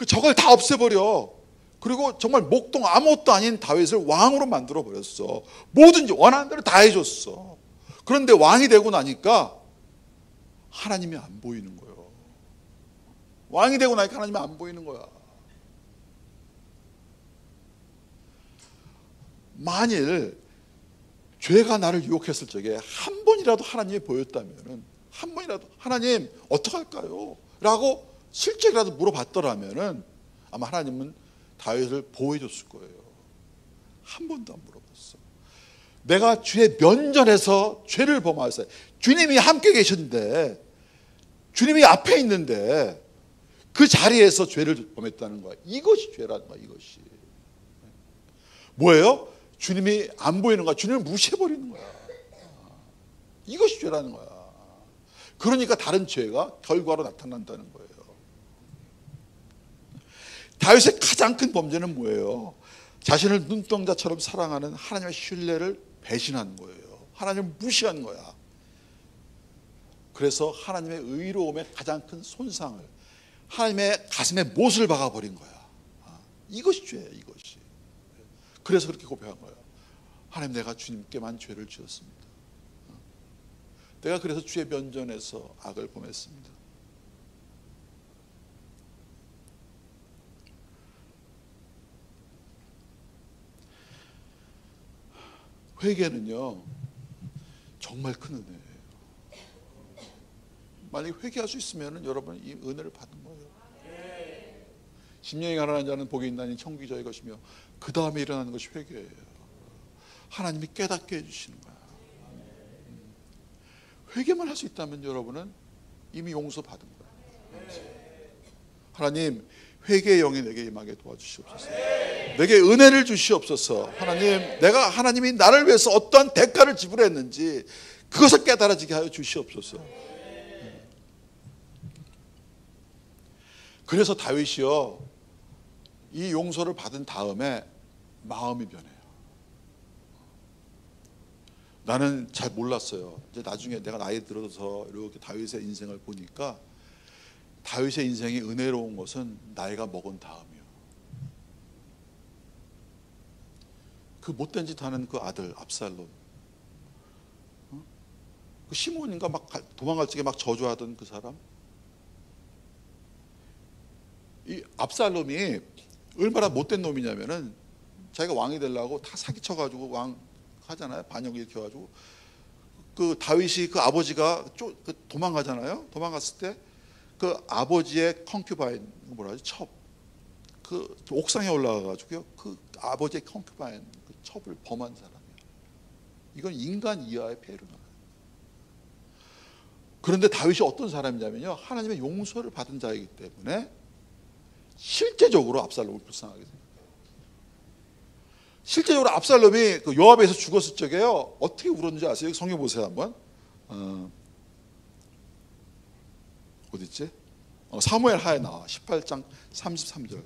저걸 다 없애버려. 그리고 정말 목동 아무것도 아닌 다윗을 왕으로 만들어 버렸어. 뭐든지 원하는 대로 다 해줬어. 그런데 왕이 되고 나니까 하나님이 안 보이는 거예요. 왕이 되고 나니까 하나님이 안 보이는 거야. 만일 죄가 나를 유혹했을 적에 한 번이라도 하나님이 보였다면, 한 번이라도 하나님 어떡할까요? 라고 실제라도 물어봤더라면 아마 하나님은 다윗을 보호해 줬을 거예요. 한 번도 안 물어봤어. 내가 주의 면전에서 죄를 범하였어요. 주님이 함께 계신데, 주님이 앞에 있는데 그 자리에서 죄를 범했다는 거야. 이것이 죄라는 거야. 이것이 뭐예요? 주님이 안 보이는 거야. 주님을 무시해버리는 거야. 이것이 죄라는 거야. 그러니까 다른 죄가 결과로 나타난다는 거예요. 다윗의 가장 큰 범죄는 뭐예요? 자신을 눈동자처럼 사랑하는 하나님의 신뢰를 배신한 거예요. 하나님을 무시한 거야. 그래서 하나님의 의로움의 가장 큰 손상을, 하나님의 가슴에 못을 박아버린 거야. 이것이 죄예요. 이것이. 그래서 그렇게 고백한 거예요. 하나님, 내가 주님께만 죄를 지었습니다. 내가 그래서 주의 면전에서 악을 범했습니다. 회개는요 정말 큰 은혜예요. 만약에 회개할 수 있으면 여러분 이 은혜를 받는 거예요. 심령이 가난한 자는 복이 있나니 천국이 저희 것이며 그 다음에 일어나는 것이 회개예요. 하나님이 깨닫게 해주시는 거야. 회개만 할 수 있다면 여러분은 이미 용서받은 거예요. 하나님, 회개의 영이 내게 임하게 도와주시옵소서. 내게 은혜를 주시옵소서. 하나님, 내가 하나님이 나를 위해서 어떠한 대가를 지불했는지 그것을 깨달아지게 하여 주시옵소서. 그래서 다윗이요, 이 용서를 받은 다음에 마음이 변해요. 나는 잘 몰랐어요. 이제 나중에 내가 나이 들어서 이렇게 다윗의 인생을 보니까 다윗의 인생이 은혜로운 것은 나이가 먹은 다음이요. 그 못된 짓 하는 그 아들 압살롬, 그 시몬인가 막 도망갈 적에 막 저주하던 그 사람, 이 압살롬이 얼마나 못된 놈이냐면은 자기가 왕이 되려고 다 사기쳐가지고 왕 하잖아요. 반역 일으켜가지고 그 다윗이 그 아버지가 도망가잖아요. 도망갔을 때 그 아버지의 concubine, 뭐라 하지, 첩, 그 옥상에 올라가가지고요, 그 아버지의 concubine, 그 첩을 범한 사람이야. 이건 인간 이하의 폐륜. 그런데 다윗이 어떤 사람이냐면요, 하나님의 용서를 받은 자이기 때문에 실제적으로 압살롬을 불쌍하게 생각해요. 실제적으로 압살롬이 그 요압에서 죽었을 적에요, 어떻게 울었는지 아세요? 성경 보세요 한번. 어딨지? 사무엘 하에 나와. 18장 33절.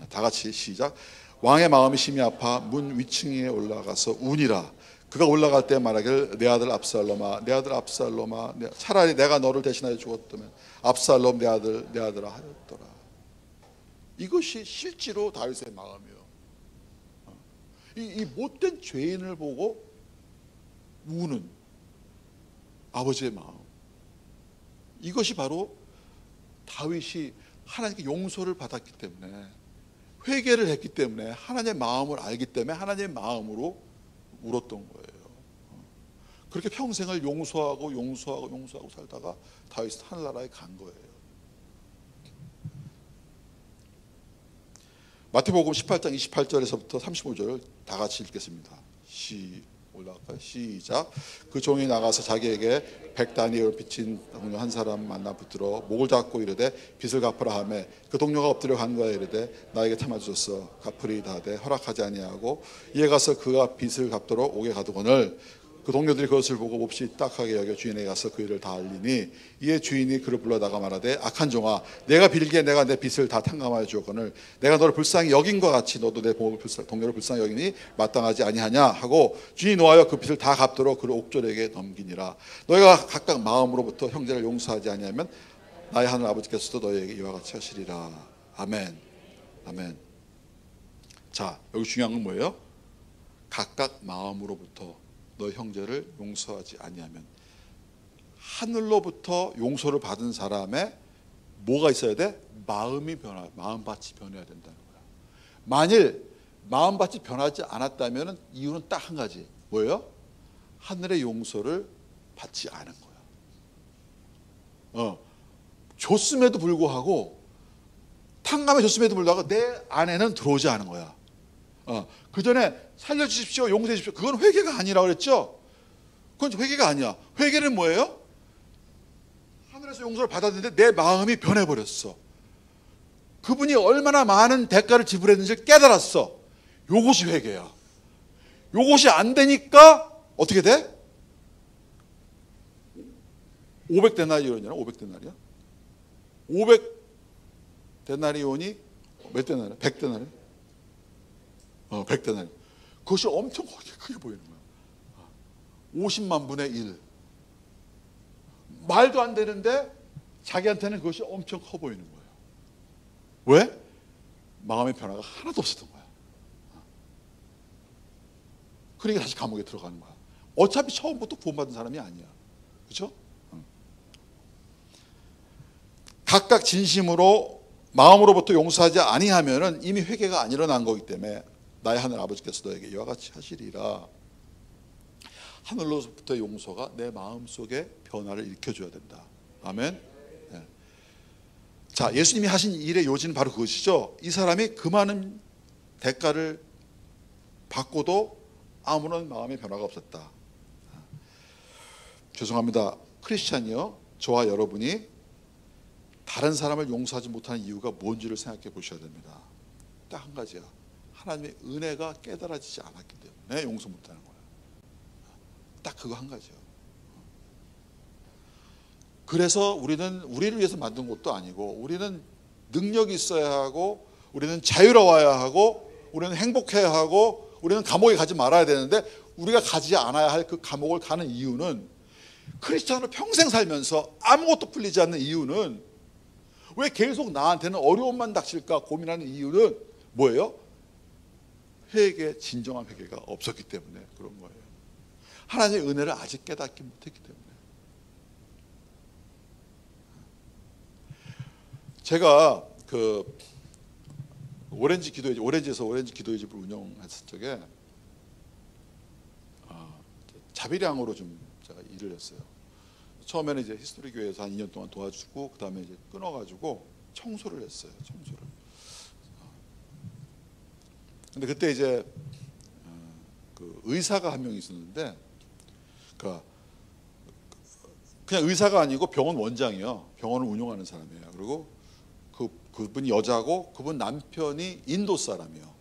다 같이 시작. 왕의 마음이 심히 아파 문 위층에 올라가서 우니라. 그가 올라갈 때 말하기를 내 아들 압살롬아, 내 아들 압살롬아, 차라리 내가 너를 대신하여 죽었다면 압살롬 내 아들아 하였더라. 이것이 실제로 다윗의 마음이에요. 이 못된 죄인을 보고 우는 아버지의 마음, 이것이 바로 다윗이 하나님께 용서를 받았기 때문에, 회개를 했기 때문에, 하나님의 마음을 알기 때문에 하나님의 마음으로 울었던 거예요. 그렇게 평생을 용서하고 살다가 다윗은 하늘나라에 간 거예요. 마태복음 18장 28절에서부터 35절 다 같이 읽겠습니다. 올라갈까요? 시작. 그 종이 나가서 자기에게 100다니엘 빚진 동료 한 사람 만나 붙들어 목을 잡고 이르되 빚을 갚으라 하며 그 동료가 엎드려 간거에 이르되 나에게 참아주소서 갚으리이다 하되 허락하지 아니하고 이에 가서 그가 빚을 갚도록 옥에 가두거늘 그 동료들이 그것을 보고 몹시 딱하게 여겨 주인에게 가서 그 일을 다 알리니 이에 주인이 그를 불러다가 말하되 악한 종아 내가 빌기에 내가 내 빚을 다 탕감하여 주었거늘 내가 너를 불쌍히 여긴과 같이 너도 내 동료를 불쌍히 여기니 마땅하지 아니하냐 하고 주인이 노하여 그 빚을 다 갚도록 그를 옥졸에게 넘기니라. 너희가 각각 마음으로부터 형제를 용서하지 아니하면 나의 하늘 아버지께서도 너희에게 이와 같이 하시리라. 아멘. 아멘. 자, 여기 중요한 건 뭐예요? 각각 마음으로부터 너 형제를 용서하지 아니하면, 하늘로부터 용서를 받은 사람의 뭐가 있어야 돼? 마음밭이 변해야 된다는 거야. 만일 마음밭이 변하지 않았다면 이유는 딱 한 가지. 뭐예요? 하늘의 용서를 받지 않은 거야. 줬음에도 불구하고, 탕감해 줬음에도 불구하고 내 안에는 들어오지 않은 거야. 그 전에 살려주십시오, 용서해 주십시오. 그건 회개가 아니라고 그랬죠? 그건 회개가 아니야. 회개는 뭐예요? 하늘에서 용서를 받았는데 내 마음이 변해버렸어. 그분이 얼마나 많은 대가를 지불했는지를 깨달았어. 요것이 회개야. 요것이 안 되니까 어떻게 돼? 500데나리온이잖아. 500데나리온. 500데나리온이 몇 데나리온? 100데나리온? 100데나리온. 그것이 엄청 크게 보이는 거야. 50만 분의 1. 말도 안 되는데 자기한테는 그것이 엄청 커 보이는 거예요. 왜? 마음의 변화가 하나도 없었던 거야. 그러니까 다시 감옥에 들어가는 거야. 어차피 처음부터 구원받은 사람이 아니야. 그렇죠? 각각 진심으로 마음으로부터 용서하지 아니하면은 이미 회개가 안 일어난 거기 때문에 나의 하늘 아버지께서 너에게 이와 같이 하시리라. 하늘로부터 용서가 내 마음속에 변화를 일으켜줘야 된다. 아멘. 네. 자, 예수님이 하신 일의 요지는 바로 그것이죠. 이 사람이 그 많은 대가를 받고도 아무런 마음의 변화가 없었다. 죄송합니다. 크리스찬이요, 저와 여러분이 다른 사람을 용서하지 못하는 이유가 뭔지를 생각해 보셔야 됩니다. 딱 한 가지야. 하나님의 은혜가 깨달아지지 않았기 때문에 용서 못하는 거야. 딱 그거 한 가지야. 그래서 우리는 우리를 위해서 만든 것도 아니고, 우리는 능력이 있어야 하고, 우리는 자유로워야 하고, 우리는 행복해야 하고, 우리는 감옥에 가지 말아야 되는데, 우리가 가지 않아야 할 그 감옥을 가는 이유는, 크리스찬으로 평생 살면서 아무것도 풀리지 않는 이유는, 왜 계속 나한테는 어려움만 닥칠까 고민하는 이유는 뭐예요? 회개, 진정한 회개가 없었기 때문에 그런 거예요. 하나님의 은혜를 아직 깨닫지 못했기 때문에. 제가 그 오렌지에서 오렌지 기도회 집을 운영했을 적에 자비량으로 좀 제가 일을 했어요. 처음에는 이제 히스토리 교회에서 한 2년 동안 도와주고, 그 다음에 이제 끊어가지고 청소를 했어요. 청소를. 근데 그때 이제 그 의사가 한 명 있었는데, 그러니까 그냥 의사가 아니고 병원 원장이요. 병원을 운영하는 사람이에요. 그리고 그분이 여자고 그분 남편이 인도 사람이요.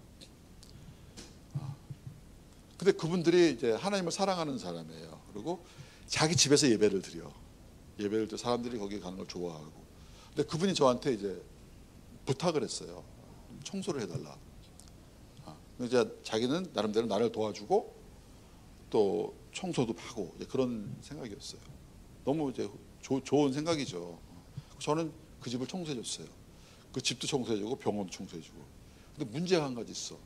근데 그분들이 이제 하나님을 사랑하는 사람이에요. 그리고 자기 집에서 예배를 드려. 예배를 드려 사람들이 거기 가는 걸 좋아하고. 근데 그분이 저한테 이제 부탁을 했어요. 청소를 해달라. 이제 자기는 나름대로 나를 도와주고 또 청소도 하고 그런 생각이었어요. 너무 이제 좋은 생각이죠. 저는 그 집을 청소해줬어요. 그 집도 청소해주고 병원도 청소해주고. 근데 문제가 한 가지 있어.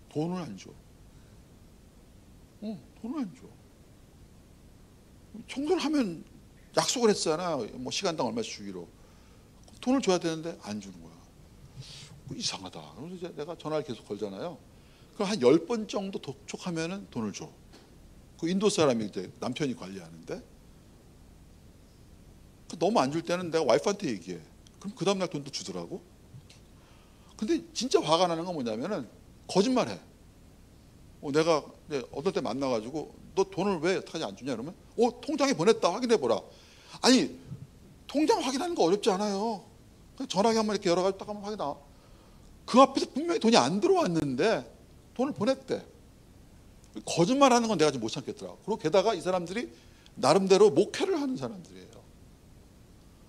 돈을 안 줘. 돈을 안 줘. 청소를 하면 약속을 했잖아. 뭐 시간당 얼마씩 주기로. 돈을 줘야 되는데 안 주는 거야. 이상하다. 그래서 이제 내가 전화를 계속 걸잖아요. 그럼 한 10번 정도 독촉하면은 돈을 줘. 그 인도 사람이 이제 남편이 관리하는데, 너무 안 줄 때는 내가 와이프한테 얘기해. 그럼 그 다음날 돈도 주더라고. 근데 진짜 화가 나는 건 뭐냐면은 거짓말해. 내가 어떨 때 만나가지고 너 돈을 왜 어떡하지 안 주냐 그러면 통장에 보냈다 확인해보라. 아니 통장 확인하는 거 어렵지 않아요. 그냥 전화기 한번 이렇게 열어가지고 딱 한번 확인하. 그 앞에서 분명히 돈이 안 들어왔는데 돈을 보냈대. 거짓말하는 건 내가 좀 못 참겠더라고. 그리고 게다가 이 사람들이 나름대로 목회를 하는 사람들이에요.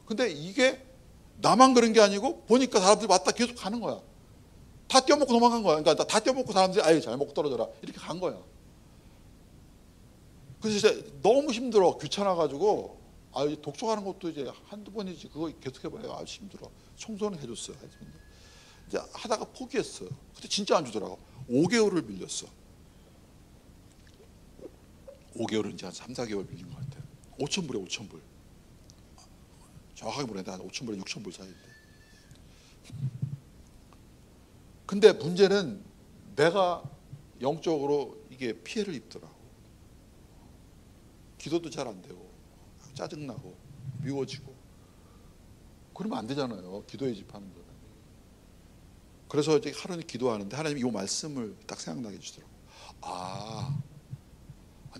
근데 이게 나만 그런 게 아니고 보니까 사람들이 왔다 계속 가는 거야. 다 떼어먹고 도망간 거야. 그러니까 다 떼어먹고 사람들이 아예 잘 먹고 떨어져라 이렇게 간 거야. 그래서 이제 너무 힘들어. 귀찮아가지고 독촉하는 것도 이제 한두 번이지 그거 계속 해봐요. 아주 힘들어. 청소는 해줬어요. 이제 하다가 포기했어요. 근데 진짜 안 주더라고. 5개월을 밀렸어. 5개월은 이제 한 3, 4개월 밀린 것 같아요. 5,000불에 5,000불. 정확하게 모르겠는데 한 5,000불에 6,000불 사이인데. 근데 문제는 내가 영적으로 이게 피해를 입더라고. 기도도 잘 안 되고 짜증나고 미워지고 그러면 안 되잖아요. 기도의 집하는 거는. 그래서 이제 하루는 기도하는데 하나님이 이 말씀을 딱 생각나게 해주더라고.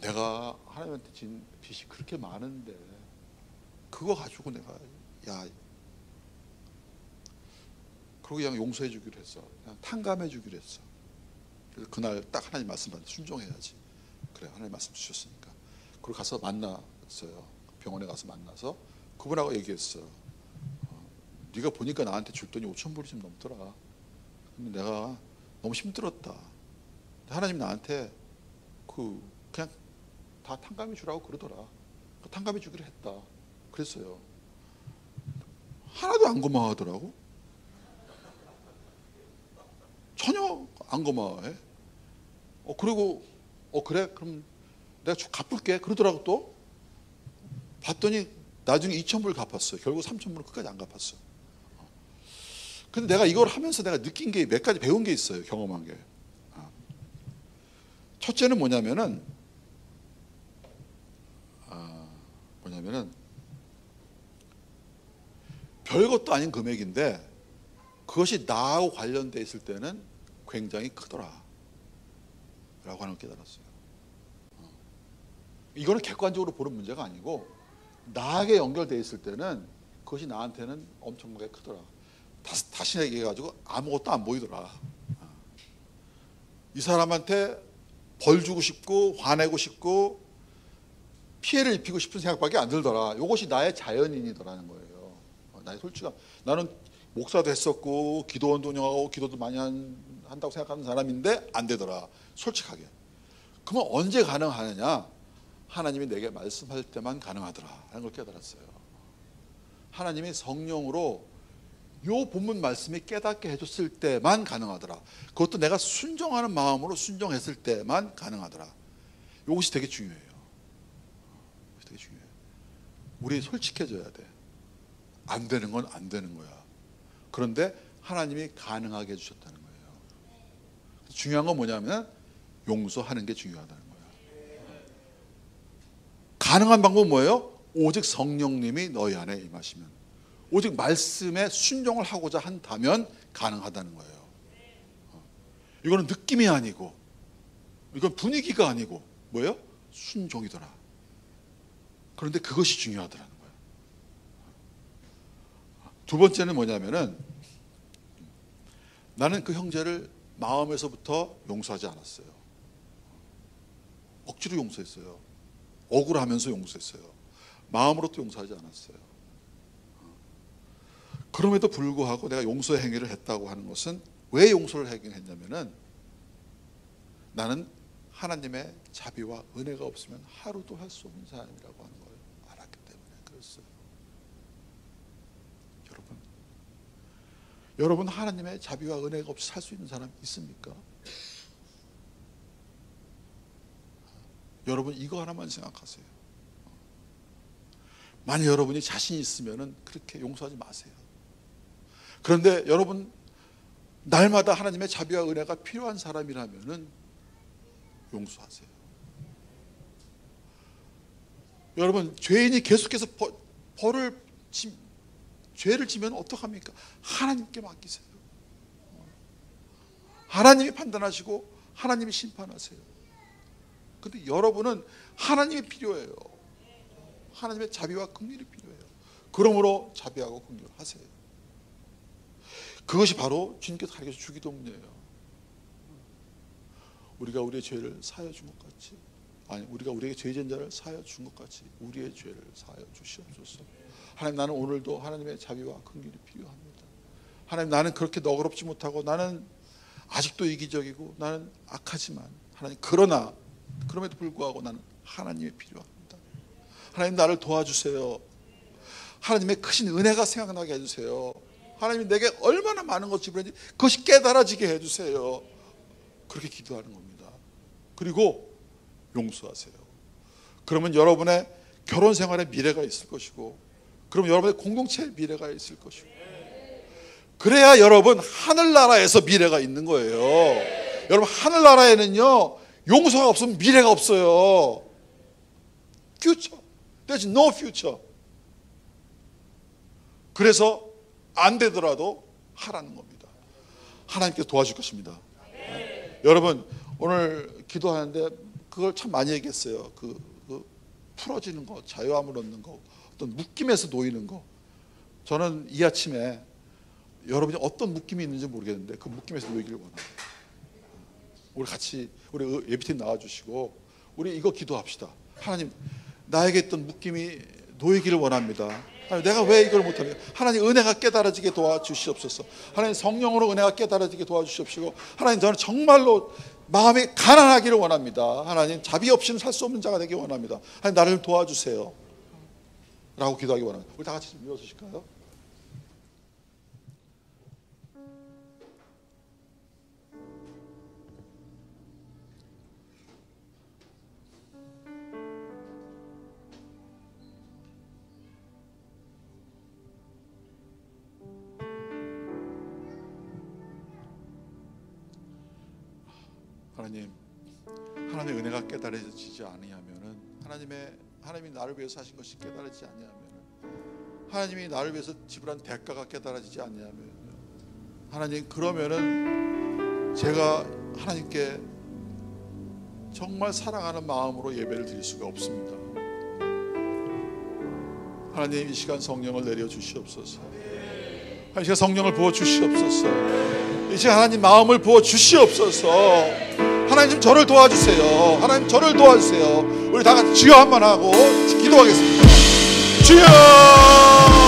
내가 하나님한테 진 빚이 그렇게 많은데 그거 가지고 내가 그러고 그냥 용서해 주기로 했어. 그냥 탕감해 주기로 했어. 그래서 그날 딱 하나님 말씀 받는데 순종해야지. 그래 하나님 말씀 주셨으니까. 그리고 가서 만났어요. 병원에 가서 만나서 그분하고 얘기했어요. 네가 보니까 나한테 줄 돈이 5,000불이 좀 넘더라. 근데 내가 너무 힘들었다. 하나님 나한테 그냥 다 탕감해 주라고 그러더라. 탕감해 주기로 했다. 그랬어요. 하나도 안 고마워하더라고. 전혀 안 고마워해. 그리고 그래 그럼 내가 갚을게 그러더라고. 또 봤더니 나중에 2,000불 갚았어요. 결국 3,000불은 끝까지 안 갚았어. 근데 내가 이걸 하면서 내가 느낀 게 몇 가지 배운 게 있어요. 경험한 게. 첫째는 뭐냐면은 별것도 아닌 금액인데 그것이 나하고 관련돼 있을 때는 굉장히 크더라 라고 하는 걸 깨달았어요. 이거는 객관적으로 보는 문제가 아니고 나에게 연결돼 있을 때는 그것이 나한테는 엄청나게 크더라. 다시 얘기해가지고 아무것도 안 보이더라. 이 사람한테 벌 주고 싶고 화내고 싶고 피해를 입히고 싶은 생각밖에 안 들더라. 이것이 나의 자연인이더라는 거예요. 나의 솔직한. 나는 목사도 했었고 기도원도 운영하고 기도도 많이 한다고 생각하는 사람인데 안 되더라. 솔직하게. 그러면 언제 가능하느냐? 하나님이 내게 말씀할 때만 가능하더라 하는 걸 깨달았어요. 하나님이 성령으로 요 본문 말씀이 깨닫게 해줬을 때만 가능하더라. 그것도 내가 순종하는 마음으로 순종했을 때만 가능하더라. 이것이 되게 중요해요. 되게 중요해요. 우리 솔직해져야 돼. 안 되는 건 안 되는 거야. 그런데 하나님이 가능하게 해주셨다는 거예요. 중요한 건 뭐냐면 용서하는 게 중요하다는 거예요. 가능한 방법은 뭐예요? 오직 성령님이 너희 안에 임하시면, 오직 말씀에 순종을 하고자 한다면 가능하다는 거예요. 이거는 느낌이 아니고, 이건 분위기가 아니고 뭐예요? 순종이더라. 그런데 그것이 중요하더라는 거예요. 두 번째는 뭐냐면은 나는 그 형제를 마음에서부터 용서하지 않았어요. 억지로 용서했어요. 억울하면서 용서했어요. 마음으로도 용서하지 않았어요. 그럼에도 불구하고 내가 용서의 행위를 했다고 하는 것은 왜 용서를 하긴 했냐면은 나는 하나님의 자비와 은혜가 없으면 하루도 할 수 없는 사람이라고 하는 걸 알았기 때문에 그랬어요. 여러분 하나님의 자비와 은혜가 없이 살 수 있는 사람 있습니까? 여러분 이거 하나만 생각하세요. 만약 여러분이 자신 있으면 그렇게 용서하지 마세요. 그런데 여러분 날마다 하나님의 자비와 은혜가 필요한 사람이라면 용서하세요. 여러분 죄인이 계속해서 죄를 지면 어떡합니까? 하나님께 맡기세요. 하나님이 판단하시고 하나님이 심판하세요. 근데 여러분은 하나님이 필요해요. 하나님의 자비와 긍휼이 필요해요. 그러므로 자비하고 긍휼을 하세요. 그것이 바로 주님께서 가르쳐 주기도문이에요. 우리가 우리의 죄를 사하여 준 것 같이, 아니 우리가 우리에게 죄진 자를 사하여 준 것 같이 우리의 죄를 사하여 주시옵소서. 하나님, 나는 오늘도 하나님의 자비와 긍휼이 필요합니다. 하나님, 나는 그렇게 너그럽지 못하고 나는 아직도 이기적이고 나는 악하지만 하나님, 그러나 그럼에도 불구하고 나는 하나님이 필요합니다. 하나님, 나를 도와주세요. 하나님의 크신 은혜가 생각나게 해주세요. 하나님이 내게 얼마나 많은 것을 지불했는지 그것이 깨달아지게 해주세요. 그렇게 기도하는 겁니다. 그리고 용서하세요. 그러면 여러분의 결혼 생활에 미래가 있을 것이고, 그러면 여러분의 공동체에 미래가 있을 것이고, 그래야 여러분 하늘나라에서 미래가 있는 거예요. 여러분, 하늘나라에는요 용서가 없으면 미래가 없어요. future. There's no future. 그래서 안 되더라도 하라는 겁니다. 하나님께서 도와줄 것입니다. 여러분, 오늘 기도하는데 그걸 참 많이 얘기했어요. 그 풀어지는 거, 자유함을 얻는 거, 어떤 묶임에서 놓이는 거. 저는 이 아침에 여러분이 어떤 묶임이 있는지 모르겠는데 그 묶임에서 놓이기를 원합니다. 우리 같이, 우리 예비팀 나와주시고 우리 이거 기도합시다. 하나님, 나에게 있던 묶임이 놓이기를 원합니다. 하나님, 내가 왜 이걸 못하냐. 하나님, 은혜가 깨달아지게 도와주시옵소서. 하나님, 성령으로 은혜가 깨달아지게 도와주시옵시고, 하나님, 저는 정말로 마음이 가난하기를 원합니다. 하나님, 자비 없이는 살 수 없는 자가 되기 원합니다. 하나님, 나를 도와주세요 라고 기도하기 원합니다. 우리 다 같이 좀 일어서실까요? 하나님, 하나님의 은혜가 깨달아지지 아니하면은, 하나님이 나를 위해서 하신 것이 깨달아지지 아니하면은, 하나님이 나를 위해서 지불한 대가가 깨달아지지 아니하면은, 하나님, 그러면은 제가 하나님께 정말 사랑하는 마음으로 예배를 드릴 수가 없습니다. 하나님, 이 시간 성령을 내려 주시옵소서. 이 시간 성령을 부어 주시옵소서. 이 시간 하나님 마음을 부어 주시옵소서. 하나님, 좀 저를 도와주세요. 하나님, 저를 도와주세요. 우리 다 같이 주여 한번 하고 기도하겠습니다. 주여!